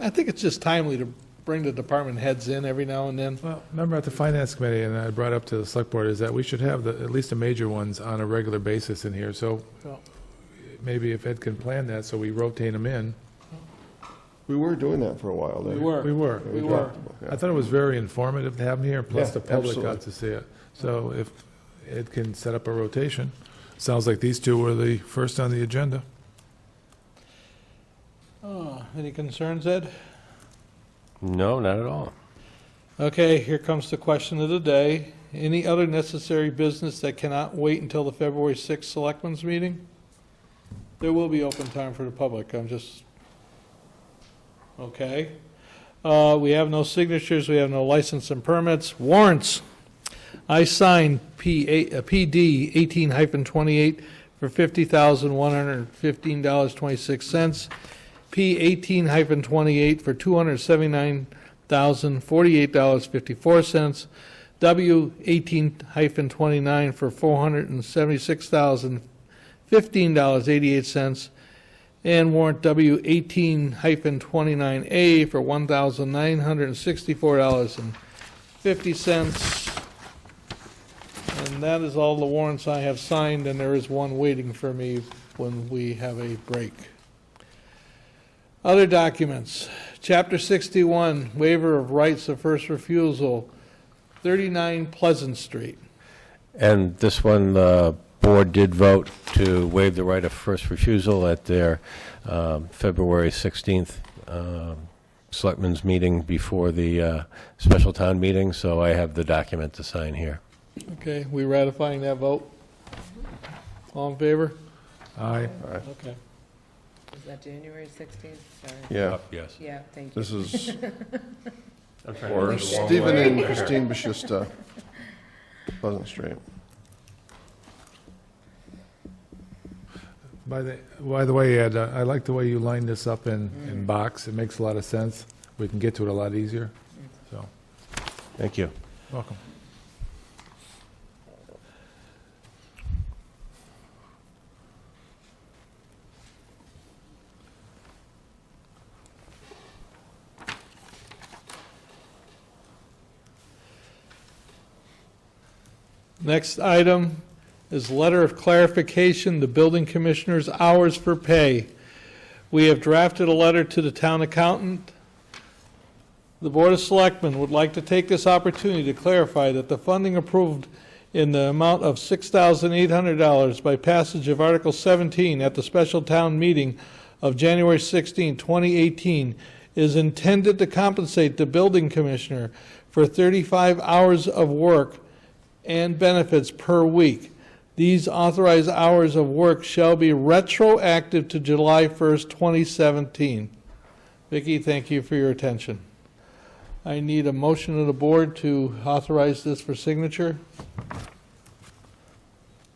I think it's just timely to bring the department heads in every now and then. Well, remember at the finance committee, and I brought up to the select board, is that we should have at least the major ones on a regular basis in here. So Well, maybe if Ed can plan that, so we rotate them in. We were doing that for a while there. we were. We were. We were. I thought it was very informative to have them here, plus Yeah, the public absolutely. got to see it. So if Ed can set up a rotation, sounds like these two were the first on the agenda. Any concerns, Ed? No, not at all. Okay, here comes the question of the day. Any other necessary business that cannot wait until the February 6th Selectmen's meeting? There will be open time for the public, I'm just, okay. We have no signatures, we have no license and permits. Warrants. I signed PD 18-28 for $50,115.26. P 18-28 for $279,048.54. W 18-29 for $476,015.88. And warrant W 18-29A for $1,964.50. And that is all the warrants I have signed, and there is one waiting for me when we have a break. Other documents. Chapter 61, waiver of rights of first refusal, 39 Pleasant Street. And this one, the board did vote to waive the right of first refusal at their February 16th Selectmen's meeting before the special town meeting, so I have the document to sign here. Okay, we ratifying that vote? All in favor? Aye. Okay. Is that January 16th? Sorry. Yeah, Yes. Yeah, thank you. this is I'm trying to for remember the one Stephen way. and Christine Bashista. Pleasant Street. By the way, Ed, I like the way you lined this up in box. It makes a lot of sense. We can get to it a lot easier, so, Thank you. welcome. Next item is letter of clarification, the building commissioner's hours for pay. We have drafted a letter to the town accountant. The Board of Selectmen would like to take this opportunity to clarify that the funding approved in the amount of $6,800 by passage of Article 17 at the special town meeting of January 16, 2018, is intended to compensate the building commissioner for 35 hours of work and benefits per week. These authorized hours of work shall be retroactive to July 1st, 2017. Vicki, thank you for your attention. I need a motion of the board to authorize this for signature.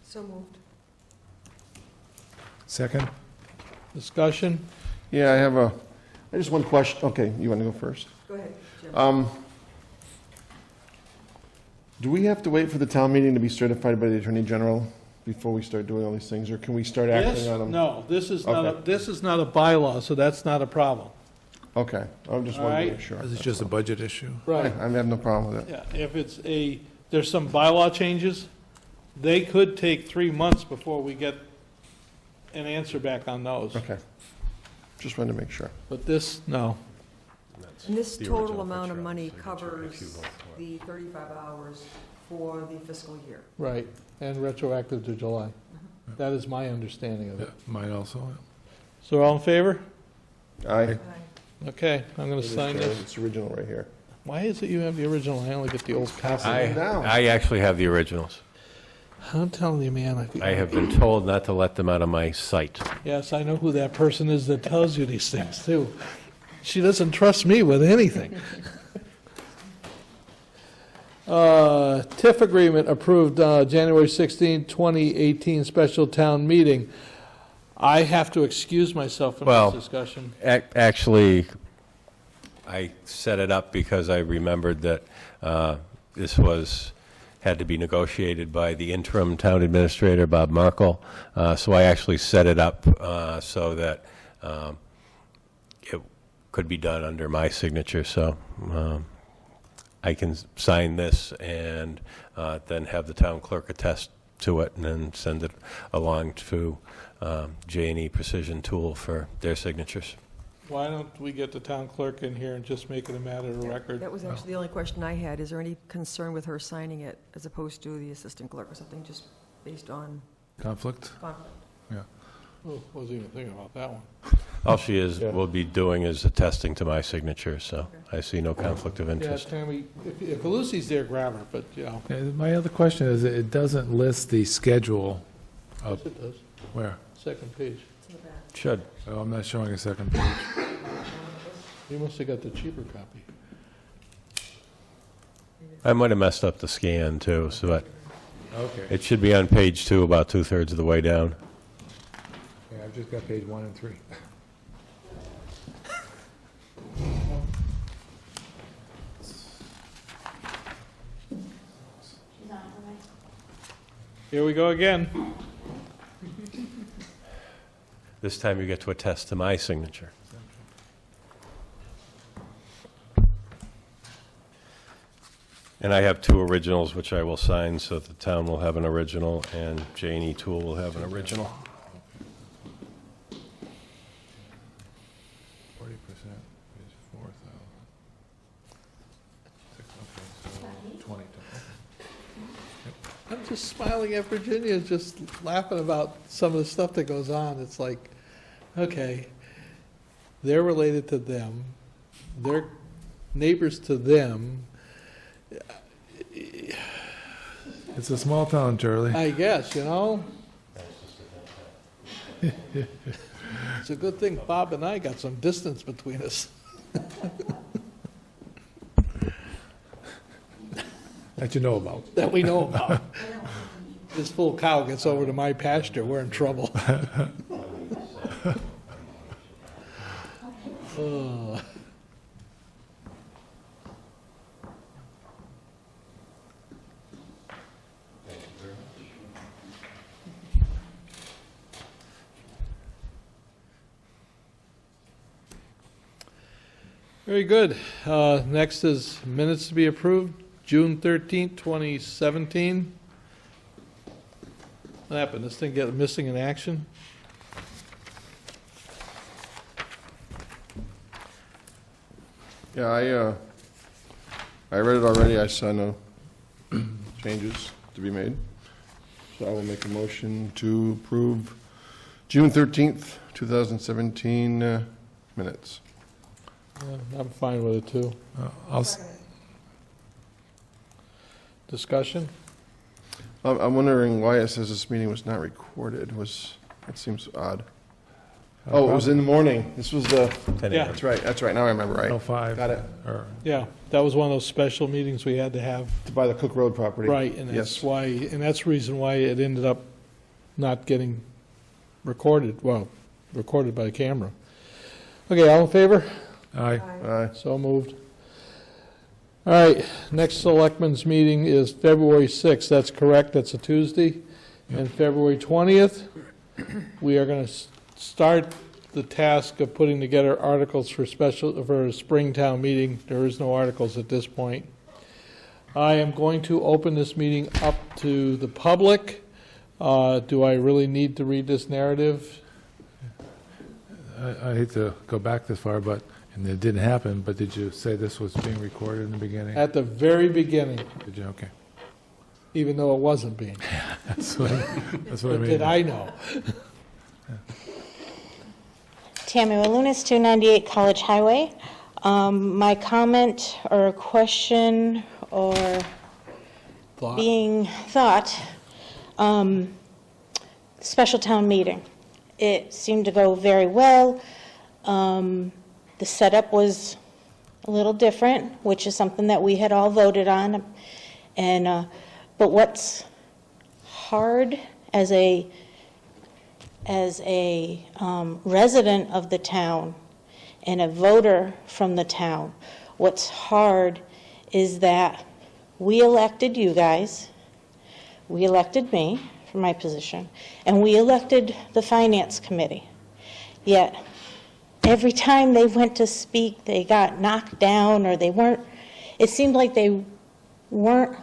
So moved. Second? I Discussion? just one question. Okay, you want to go first? Go ahead, Jim. Do we have to wait for the town meeting to be certified by the Attorney General before we start doing all these things, or can we start acting on them? No, this is not, Okay. this is not a bylaw, so that's not a problem. Okay, I just All wanted to right. make sure. This is just a budget issue. Right. I have no problem with it. Yeah, if it's there's some bylaw changes, they could take 3 months before we get an answer back on those. Okay. Just wanted to make sure. But this, no. And this The total original amount of picture, money signature, if covers you vote for the 35 hours for the fiscal year. Right, and retroactive to July. That is my understanding of Yeah, it. mine also. So all in favor? Aye. Okay, I'm going It to is sign fair. this. It's original right here. Why is it you have the original? I only get the old copy. down. I actually have the originals. I'm telling you, man. I have been told not to let them out of my sight. Yes, I know who that person is that tells you these things, too. She doesn't trust me with anything. TIF agreement approved January 16, 2018 special town meeting. I have to excuse myself from Well, this discussion. Actually, I set it up because I remembered that this had to be negotiated by the interim town administrator, Bob Markle. So I actually set it up so that it could be done under my signature. So I can sign this and then have the town clerk attest to it and then send it along to J&E Precision Tool for their signatures. Why don't we get the town clerk in here and just make it a matter of record? That was actually the only question I had. Is there any concern with her signing it as opposed to the assistant clerk or something, just based on Conflict? conflict? Oh, wasn't even thinking about that one. All she Yeah. will be doing is attesting to my signature, so I see no conflict of Yeah, interest. Tammy, if Lucy's there, grab her, but, you know. My other question is, it doesn't list the schedule Yes, of, it does. where? Second page. It's in the back. Should. Oh, I'm not showing a second page. You must have got the cheaper copy. I might have messed up the scan, too, so but Okay. it should be on page 2, about 2/3 of the way down. Yeah, I've just got page 1 and 3. She's on her way. Here we go again. This time you get to attest to my signature. And I have 2 originals, which I will sign, so the town will have an original, and J&E Tool will have an original. 40% is 4,000. Okay, so 20 I'm just smiling at Virginia, just laughing about some of the stuff that goes on. It's like, okay, they're related to them, they're neighbors to them. It's a small town, Charlie. I guess, you know? It's a good thing Bob and I got some distance between us. that you know about. that we know about. This fool cow gets over to my pasture, we're in trouble. Oh. Very good. Next is minutes to be approved, June 13th, 2017. What happened? This thing get missing in action? Yeah, I read it already. I saw no changes to be made. So I will make a motion to approve June 13th, 2017 minutes. Yeah, I'm fine with it, too. I'll, Discussion? I'm wondering why it says this meeting was not recorded. That seems odd. Oh, it was in the morning. This was the, 10 Yeah. a.m. that's right, now I remember, right? 05. Got it. Or, Yeah, that was one of those special meetings we had to have. To buy the Cook Road property. Right, and that's Yes. why, and that's the reason why it ended up not getting recorded, recorded by camera. Okay, all in favor? aye. Aye. So moved. All right, next selectmen's meeting is February 6th, that's correct, that's a Tuesday. And February 20th, we are going to start the task of putting together articles for a Springtown meeting. There is no articles at this point. I am going to open this meeting up to the public. Do I really need to read this narrative? I hate to go back this far, but, and it didn't happen, but did you say this was being recorded in the beginning? At the very beginning, Did you? Okay. even though it wasn't being. That's what I But mean. did I know? Tammy Walunas, 298 College Highway. My comment or question or Thought. being thought, special town meeting. It seemed to go very well. The setup was a little different, which is something that we had all voted on. And but what's hard as a resident of the town and a voter from the town, what's hard is that we elected you guys, we elected me for my position, and we elected the finance committee. Yet, every time they went to speak, they got knocked down, or it seemed like they weren't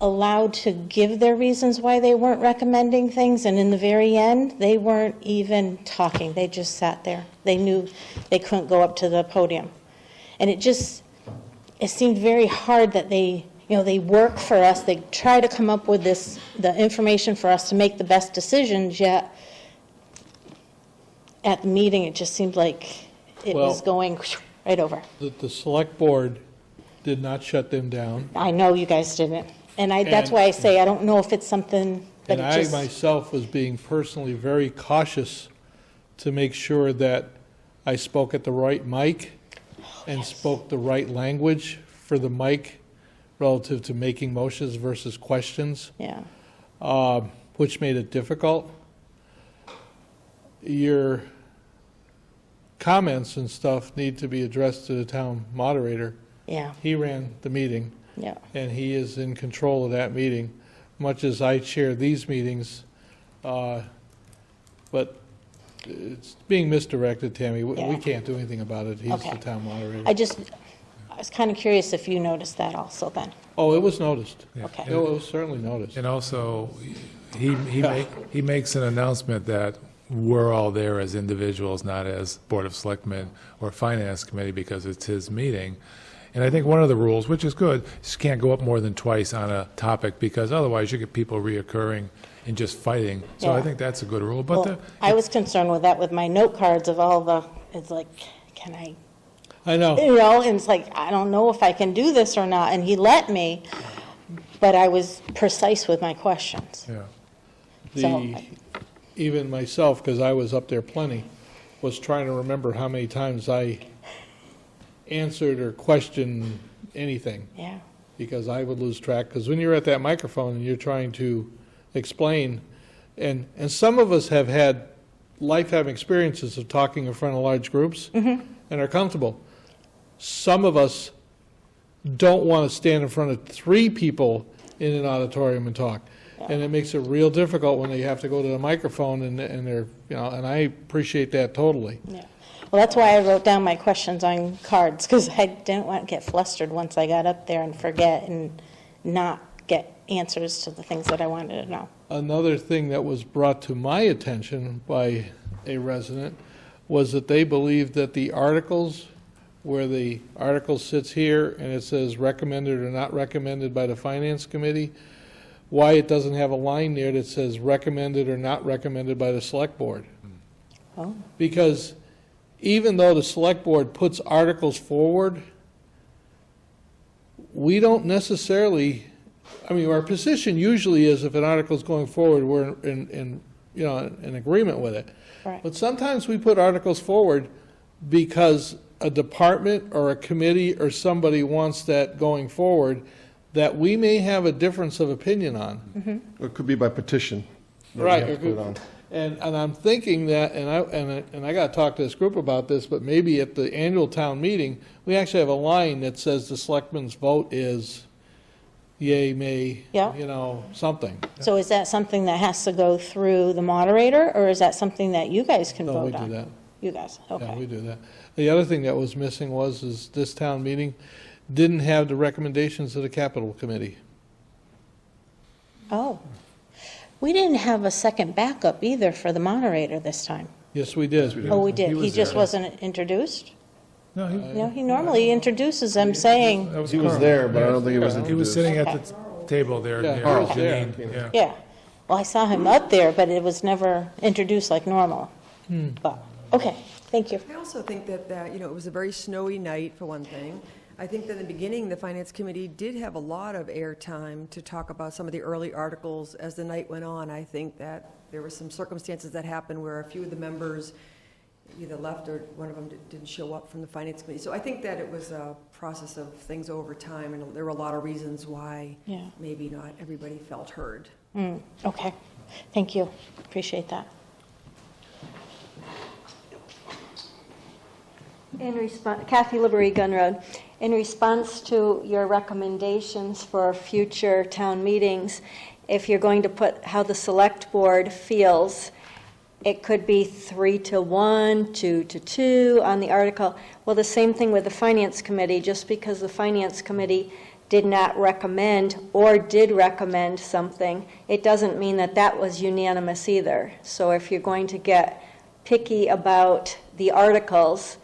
allowed to give their reasons why they weren't recommending things, and in the very end, they weren't even talking. They just sat there. They knew they couldn't go up to the podium. And it seemed very hard that they work for us, they try to come up with the information for us to make the best decisions, yet at the meeting, it just seemed like it was going right over. The select board did not shut them down. I know you guys didn't. And that's why I say, I don't know if it's something that And it I just... myself was being personally very cautious to make sure that I spoke at the right mic and spoke the right language for the mic relative to making motions versus questions, Yeah, which made it difficult. Your comments and stuff need to be addressed to the town moderator. yeah, He ran the meeting, yeah. and he is in control of that meeting, much as I chair these meetings. But it's being misdirected, Tammy. We Yeah. can't do anything about it. He's Okay. the town moderator. I was kind of curious if you noticed that also then. Oh, it was noticed. Okay. It was certainly noticed. And also, he makes an announcement that we're all there as individuals, not as Board of Selectmen or Finance Committee, because it's his meeting. And I think one of the rules, which is good, is you can't go up more than twice on a topic, because otherwise you get people reoccurring and just fighting. So I Yeah. think that's a good rule, but Well, I was concerned with that with my note cards of it's like, can I, I know. and it's like, I don't know if I can do this or not, and he let me, but I was precise with my questions. yeah. So- Even myself, because I was up there plenty, was trying to remember how many times I answered or questioned anything. Yeah, because I would lose track, because when you're at that microphone and you're trying to explain, and some of us have had lifetime experiences of talking in front of large groups and are comfortable. Some of us don't want to stand in front of 3 people in an auditorium and talk. And it makes it real difficult when they have to go to the microphone and they're, and I appreciate that totally. Yeah. Well, that's why I wrote down my questions on cards, because I didn't want to get flustered once I got up there and forget and not get answers to the things that I wanted to know. Another thing that was brought to my attention by a resident was that they believed that the articles, where the article sits here and it says recommended or not recommended by the Finance Committee, why it doesn't have a line there that says recommended or not recommended by the Select Board. Oh. Because even though the Select Board puts articles forward, we don't necessarily, our position usually is if an article is going forward, we're in agreement with it. Right. But sometimes we put articles forward because a department or a committee or somebody wants that going forward that we may have a difference of opinion on. It could be by petition. that we Right. have to put it on. And I'm thinking that, and I got to talk to this group about this, but maybe at the annual town meeting, we actually have a line that says the selectmen's vote is yay, may, Yeah. something. So is that something that has to go through the moderator, or is that something that you guys can No, vote we do on? that. You guys, Yeah, okay. we do that. The other thing that was missing is this town meeting didn't have the recommendations of the capital committee. Oh. We didn't have a second backup either for the moderator this time. Yes, we did. Oh, we did. He He was just there. wasn't introduced? No, he, No, he normally introduces them saying, that was He was Carl. there, but I don't think he was He was introduced. sitting at Okay. the table there. Yeah, near Carl's Janine, there. yeah. yeah. Well, I saw him up there, but it was never introduced like normal. But, okay, thank you. I also think that, it was a very snowy night, for one thing. I think that in the beginning, the Finance Committee did have a lot of airtime to talk about some of the early articles as the night went on. I think that there were some circumstances that happened where a few of the members either left or one of them didn't show up from the Finance Committee. So I think that it was a process of things over time, and there were a lot of reasons why Yeah. maybe not everybody felt heard. Okay, thank you. Appreciate that. In response, Kathy Liberty, Gun Road. In response to your recommendations for future town meetings, if you're going to put how the select board feels, it could be 3-1, 2-2 on the article. Well, the same thing with the Finance Committee. Just because the Finance Committee did not recommend or did recommend something, it doesn't mean that that was unanimous either. So if you're going to get picky about the articles,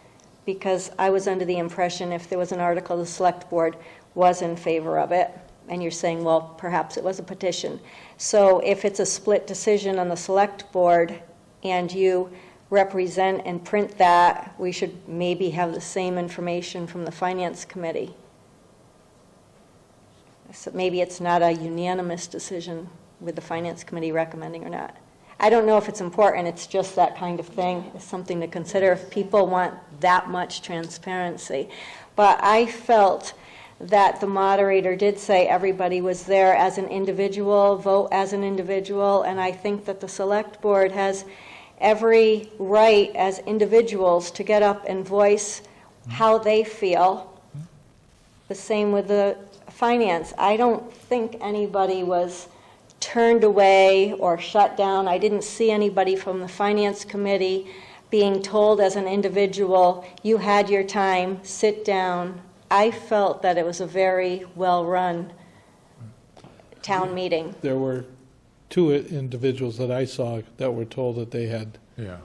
because I was under the impression if there was an article, the select board was in favor of it, and you're saying, well, perhaps it was a petition. So if it's a split decision on the select board and you represent and print that, we should maybe have the same information from the Finance Committee. So maybe it's not a unanimous decision with the Finance Committee recommending or not. I don't know if it's important, it's just that kind of thing. It's something to consider if people want that much transparency. But I felt that the moderator did say everybody was there as an individual, vote as an individual, and I think that the select board has every right as individuals to get up and voice how they feel. The same with the finance. I don't think anybody was turned away or shut down. I didn't see anybody from the Finance Committee being told as an individual, you had your time, sit down. I felt that it was a very well-run town meeting. There were 2 individuals that I saw that were told that they had. Yeah.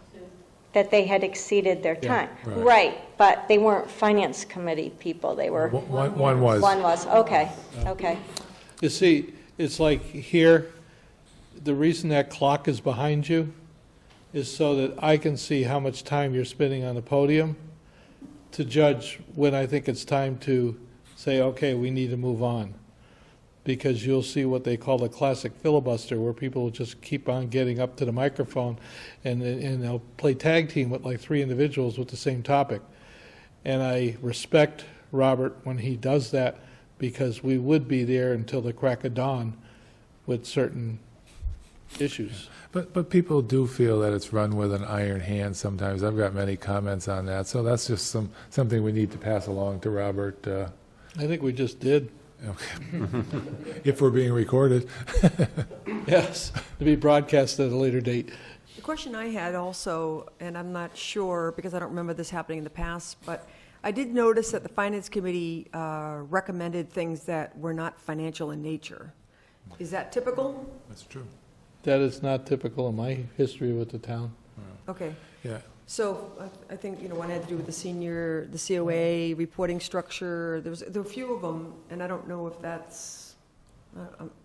That they had exceeded their Yeah, time. right. Right, but they weren't Finance Committee people, they were, One was. one was, okay, okay. You see, it's like here, the reason that clock is behind you is so that I can see how much time you're spending on the podium to judge when I think it's time to say, okay, we need to move on. Because you'll see what they call the classic filibuster, where people will just keep on getting up to the microphone and they'll play tag team with like 3 individuals with the same topic. And I respect Robert when he does that, because we would be there until the crack of dawn with certain issues. But people do feel that it's run with an iron hand sometimes. I've got many comments on that, so that's just something we need to pass along to Robert. I think we just did. Okay. If we're being recorded. Yes, to be broadcast at a later date. The question I had also, and I'm not sure, because I don't remember this happening in the past, but I did notice that the Finance Committee recommended things that were not financial in nature. Is that typical? That's true. That is not typical in my history with the town. Okay. Yeah. So I think, one had to do with the COA, reporting structure. There were a few of them, and I don't know if that's...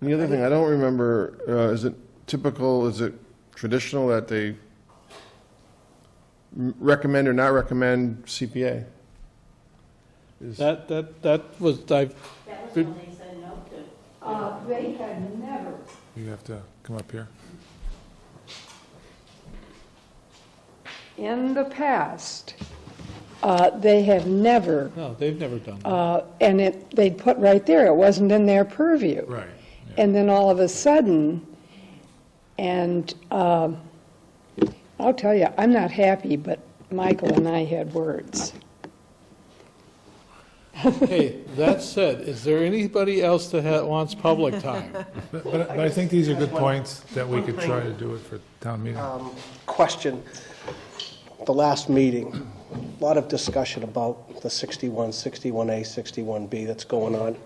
The other thing, I don't remember, is it typical, is it traditional that they recommend or not recommend CPA? That was, That was when they said no to. They had never. You have to come up here. In the past, they have never, no, they've never done that. and they'd put right there, it wasn't in their purview. Right. And then all of a sudden, and I'll tell you, I'm not happy, but Michael and I had words. Okay, that said, is there anybody else that wants public time? But I think these are good points that we could try to do it for town meeting. Question. The last meeting, a lot of discussion about the 61, 61A, 61B that's going on.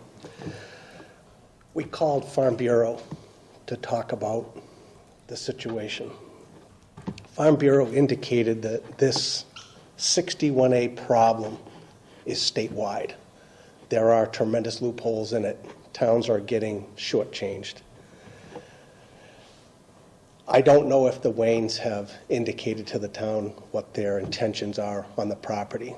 We called Farm Bureau to talk about the situation. Farm Bureau indicated that this 61A problem is statewide. There are tremendous loopholes in it. Towns are getting shortchanged. I don't know if the Waynes have indicated to the town what their intentions are on the property.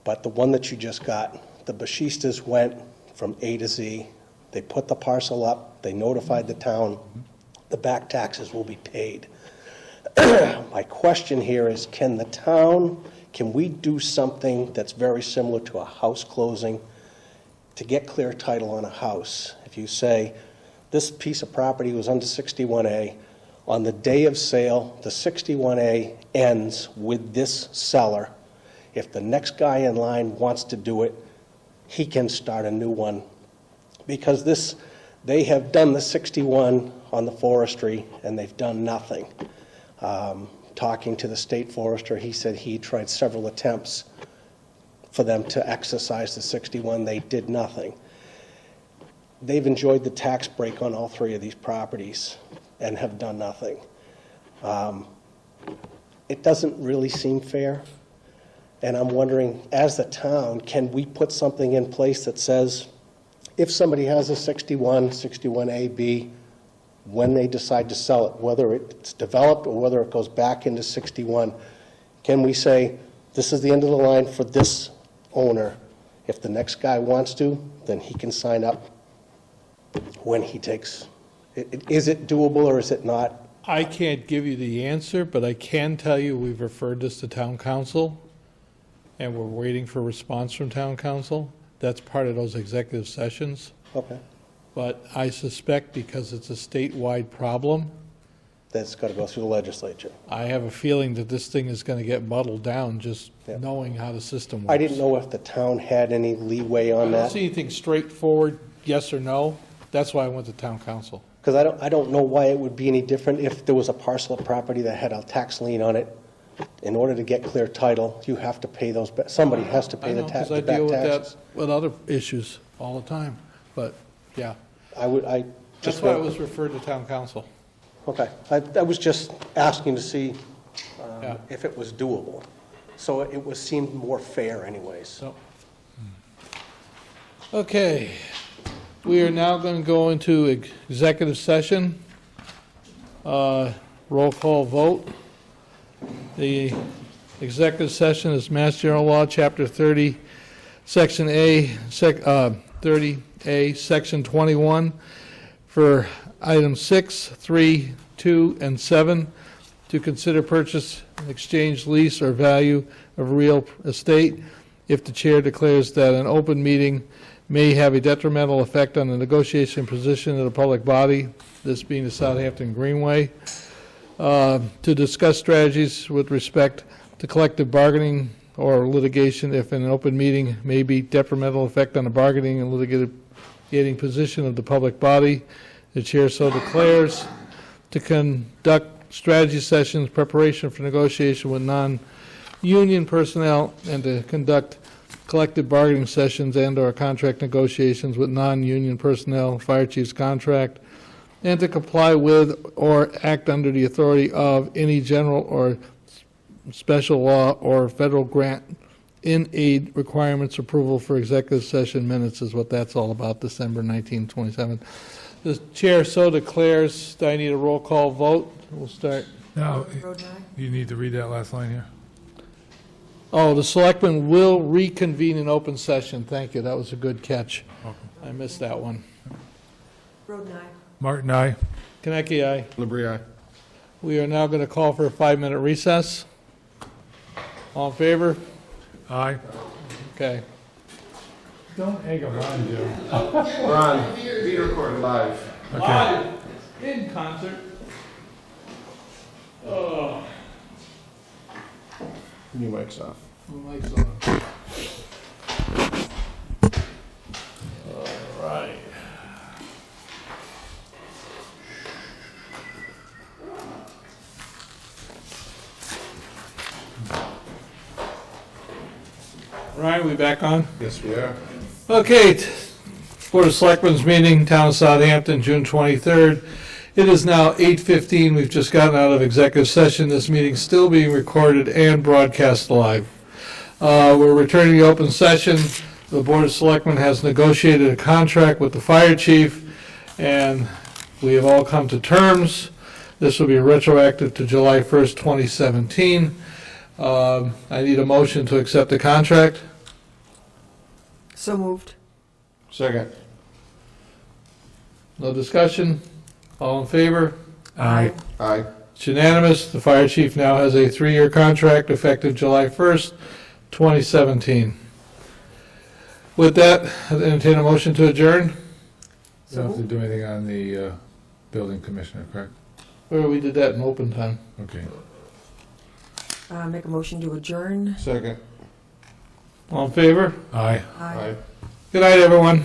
But the one that you just got, the Bashistas went from A to Z. They put the parcel up, they notified the town, the back taxes will be paid. My question here is, can we do something that's very similar to a house closing to get clear title on a house? If you say, this piece of property was under 61A. On the day of sale, the 61A ends with this seller. If the next guy in line wants to do it, he can start a new one. Because they have done the 61 on the forestry, and they've done nothing. Talking to the state forester, he said he tried several attempts for them to exercise the 61. They did nothing. They've enjoyed the tax break on all three of these properties and have done nothing. It doesn't really seem fair. And I'm wondering, as the town, can we put something in place that says, if somebody has a 61, 61A, B, when they decide to sell it, whether it's developed or whether it goes back into 61, can we say, this is the end of the line for this owner. If the next guy wants to, then he can sign up when he takes. Is it doable or is it not? I can't give you the answer, but I can tell you we've referred this to town council, and we're waiting for a response from town council. That's part of those executive sessions. Okay. But I suspect because it's a statewide problem, That's got to go through the legislature. I have a feeling that this thing is going to get muddled down just Yep. knowing how the system works. I didn't know if the town had any leeway on I don't that, see anything straightforward, yes or no. That's why I went to town council. because I don't know why it would be any different if there was a parcel of property that had a tax lien on it. In order to get clear title, you have to pay those, somebody has to I pay know, the because I back deal with that taxes. with other issues all the time, but, yeah. I That's just why it want, was referred to town council. okay, I was just asking to see Yeah. if it was doable. So it seemed more fair anyways. So, okay, we are now going to go into executive session. Roll call vote. The executive session is Mass General Law, Chapter 30, Section A, 30A, Section 21, for items 6, 3, 2, and 7, to consider purchase, exchange, lease, or value of real estate, if the chair declares that an open meeting may have a detrimental effect on the negotiation position of the public body, this being the Southampton Greenway, to discuss strategies with respect to collective bargaining or litigation if an open meeting may be detrimental effect on the bargaining and litigating position of the public body. The chair so declares, to conduct strategy sessions, preparation for negotiation with non-union personnel, and to conduct collective bargaining sessions and/or contract negotiations with non-union personnel, fire chief's contract, and to comply with or act under the authority of any general or special law or federal grant in aid requirements approval for executive session minutes is what that's all about, December 1927. The chair so declares. Do I need a roll call vote? We'll start. Now, Road nine? you need to read that last line here. Oh, the selectmen will reconvene in open session. Thank you. That was a good catch. Welcome. I missed that one. Road nine. Martin, aye. Kaneki, aye. Labrie, aye. We are now going to call for a 5-minute recess. All in favor? Aye. Okay. Don't egg them on, Joe. We're on, being recorded live. Okay. Live, in concert. Oh, New mic's off. my mic's on. All right. Ryan, we back on? Yes, we are. Okay, Board of Selectmen's meeting, Town of Southampton, June 23rd. It is now 8:15. We've just gotten out of executive session. This meeting's still being recorded and broadcast live. We're returning to open session. The Board of Selectmen has negotiated a contract with the fire chief, and we have all come to terms. This will be retroactive to July 1st, 2017. I need a motion to accept the contract. So moved. Second. No discussion? All in favor? Aye. Aye. It's unanimous. The fire chief now has a 3-year contract effective July 1st, 2017. With that, I'd entertain a motion to adjourn. You don't have to do anything on the building commissioner, correct? Or we did that in open time. Okay. Make a motion to adjourn. Second. All in favor? Aye. Aye. Good night, everyone.